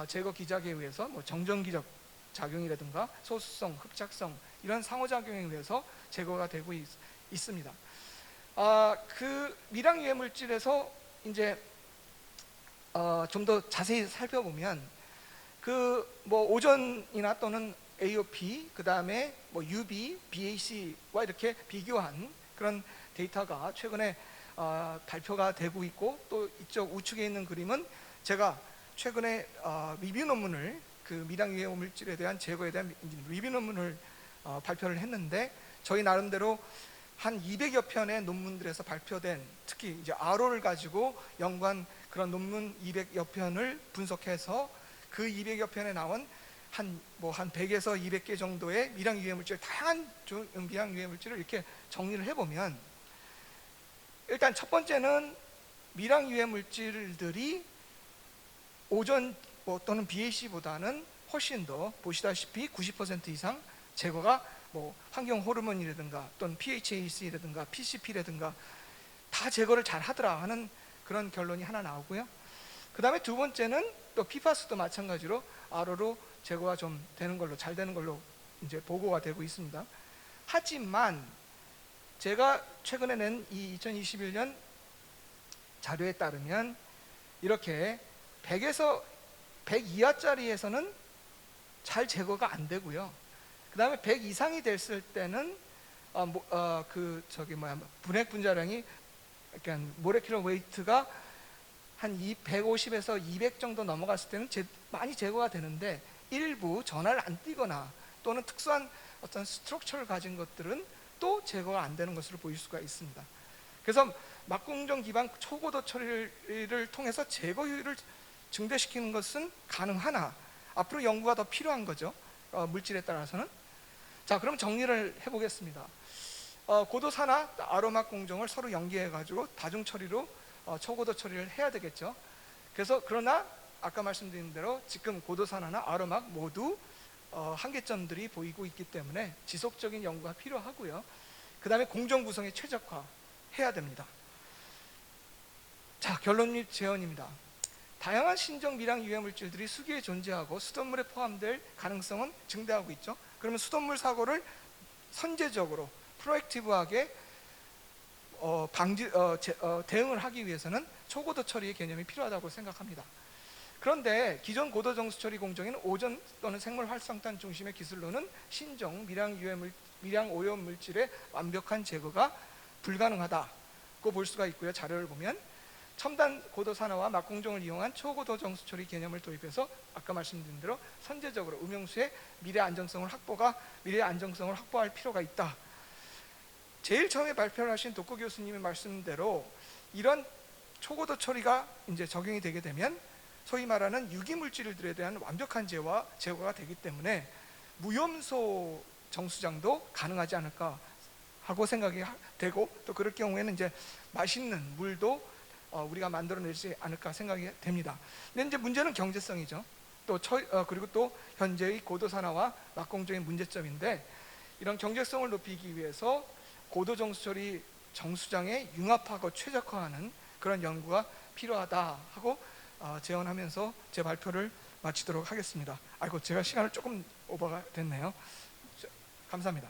제거 기작에 의해서 뭐 정전 기적 작용이라든가 소수성, 흡착성 이런 상호작용에 의해서 제거가 되고 있습니다. 그 미량 유해 물질에서 이제 좀 더 자세히 살펴보면 그 뭐 오존이나 또는 AOP, 그 다음에 뭐 UV, BAC와 이렇게 비교한 그런 데이터가 최근에 발표가 되고 있고, 또 이쪽 우측에 있는 그림은 제가 최근에 리뷰 논문을 그 미량 유해 물질에 대한 제거에 대한 리뷰 논문을 발표를 했는데, 저희 나름대로 한 200여 편의 논문들에서 발표된, 특히 이제 RO를 가지고 연구한 그런 논문 200여 편을 분석해서 그 200여 편에 나온 한 100에서 200개 정도의 미량 유해 물질, 다양한 미량 유해 물질을 이렇게 정리를 해보면, 일단 첫 번째는 미량 유해 물질들이 오존 또는 BAC보다는 훨씬 더 보시다시피 90% 이상 제거가 뭐 환경 호르몬이라든가 또는 PHAC라든가 PCP라든가 다 제거를 잘 하더라 하는 그런 결론이 하나 나오고요. 그 다음에 두 번째는 또 PFAS도 마찬가지로 RO로 제거가 좀 되는 걸로, 잘 되는 걸로 이제 보고가 되고 있습니다. 하지만 제가 최근에 낸 이 2021년 자료에 따르면 이렇게 100에서 100 이하짜리에서는 잘 제거가 안 되고요. 그 다음에 100 이상이 됐을 때는 분해 분자량이, 그러니까 모레큘러 웨이트가 한 150에서 200 정도 넘어갔을 때는 많이 제거가 되는데, 일부 전하를 안 띄거나 또는 특수한 어떤 스트럭처를 가진 것들은 또 제거가 안 되는 것으로 보일 수가 있습니다. 그래서 막공정 기반 초고도 처리를 통해서 제거율을 증대시키는 것은 가능하나 앞으로 연구가 더 필요한 거죠. 물질에 따라서는. 자, 그럼 정리를 해보겠습니다. 고도산화, 아로막 공정을 서로 연계해 가지고 다중 처리로 초고도 처리를 해야 되겠죠. 그래서 그러나 아까 말씀드린 대로 지금 고도산화나 아로막 모두 한계점들이 보이고 있기 때문에 지속적인 연구가 필요하고요. 그 다음에 공정 구성의 최적화해야 됩니다. 자, 결론 및 제언입니다. 다양한 신정 미량 유해 물질들이 수기에 존재하고 수돗물에 포함될 가능성은 증대하고 있죠. 그러면 수돗물 사고를 선제적으로 프로액티브하게 대응을 하기 위해서는 초고도 처리의 개념이 필요하다고 생각합니다. 그런데 기존 고도 정수 처리 공정에는 오존 또는 생물 활성탄 중심의 기술로는 신정 미량 오염 물질의 완벽한 제거가 불가능하다고 볼 수가 있고요. 자료를 보면 첨단 고도 산화와 막공정을 이용한 초고도 정수 처리 개념을 도입해서 아까 말씀드린 대로 선제적으로 음용수의 미래 안정성을 확보할 필요가 있다. 제일 처음에 발표를 하신 도쿠 교수님의 말씀대로 이런 초고도 처리가 이제 적용이 되게 되면 소위 말하는 유기 물질들에 대한 완벽한 제거가 되기 때문에 무염소 정수장도 가능하지 않을까 하고 생각이 되고, 또 그럴 경우에는 이제 맛있는 물도 우리가 만들어내지 않을까 생각이 됩니다. 근데 이제 문제는 경제성이죠. 그리고 또 현재의 고도산화와 막공정의 문제점인데, 이런 경제성을 높이기 위해서 고도정수처리 정수장에 융합하고 최적화하는 그런 연구가 필요하다 하고 제언하면서 제 발표를 마치도록 하겠습니다. 아이고, 제가 시간을 조금 오버가 됐네요. 감사합니다.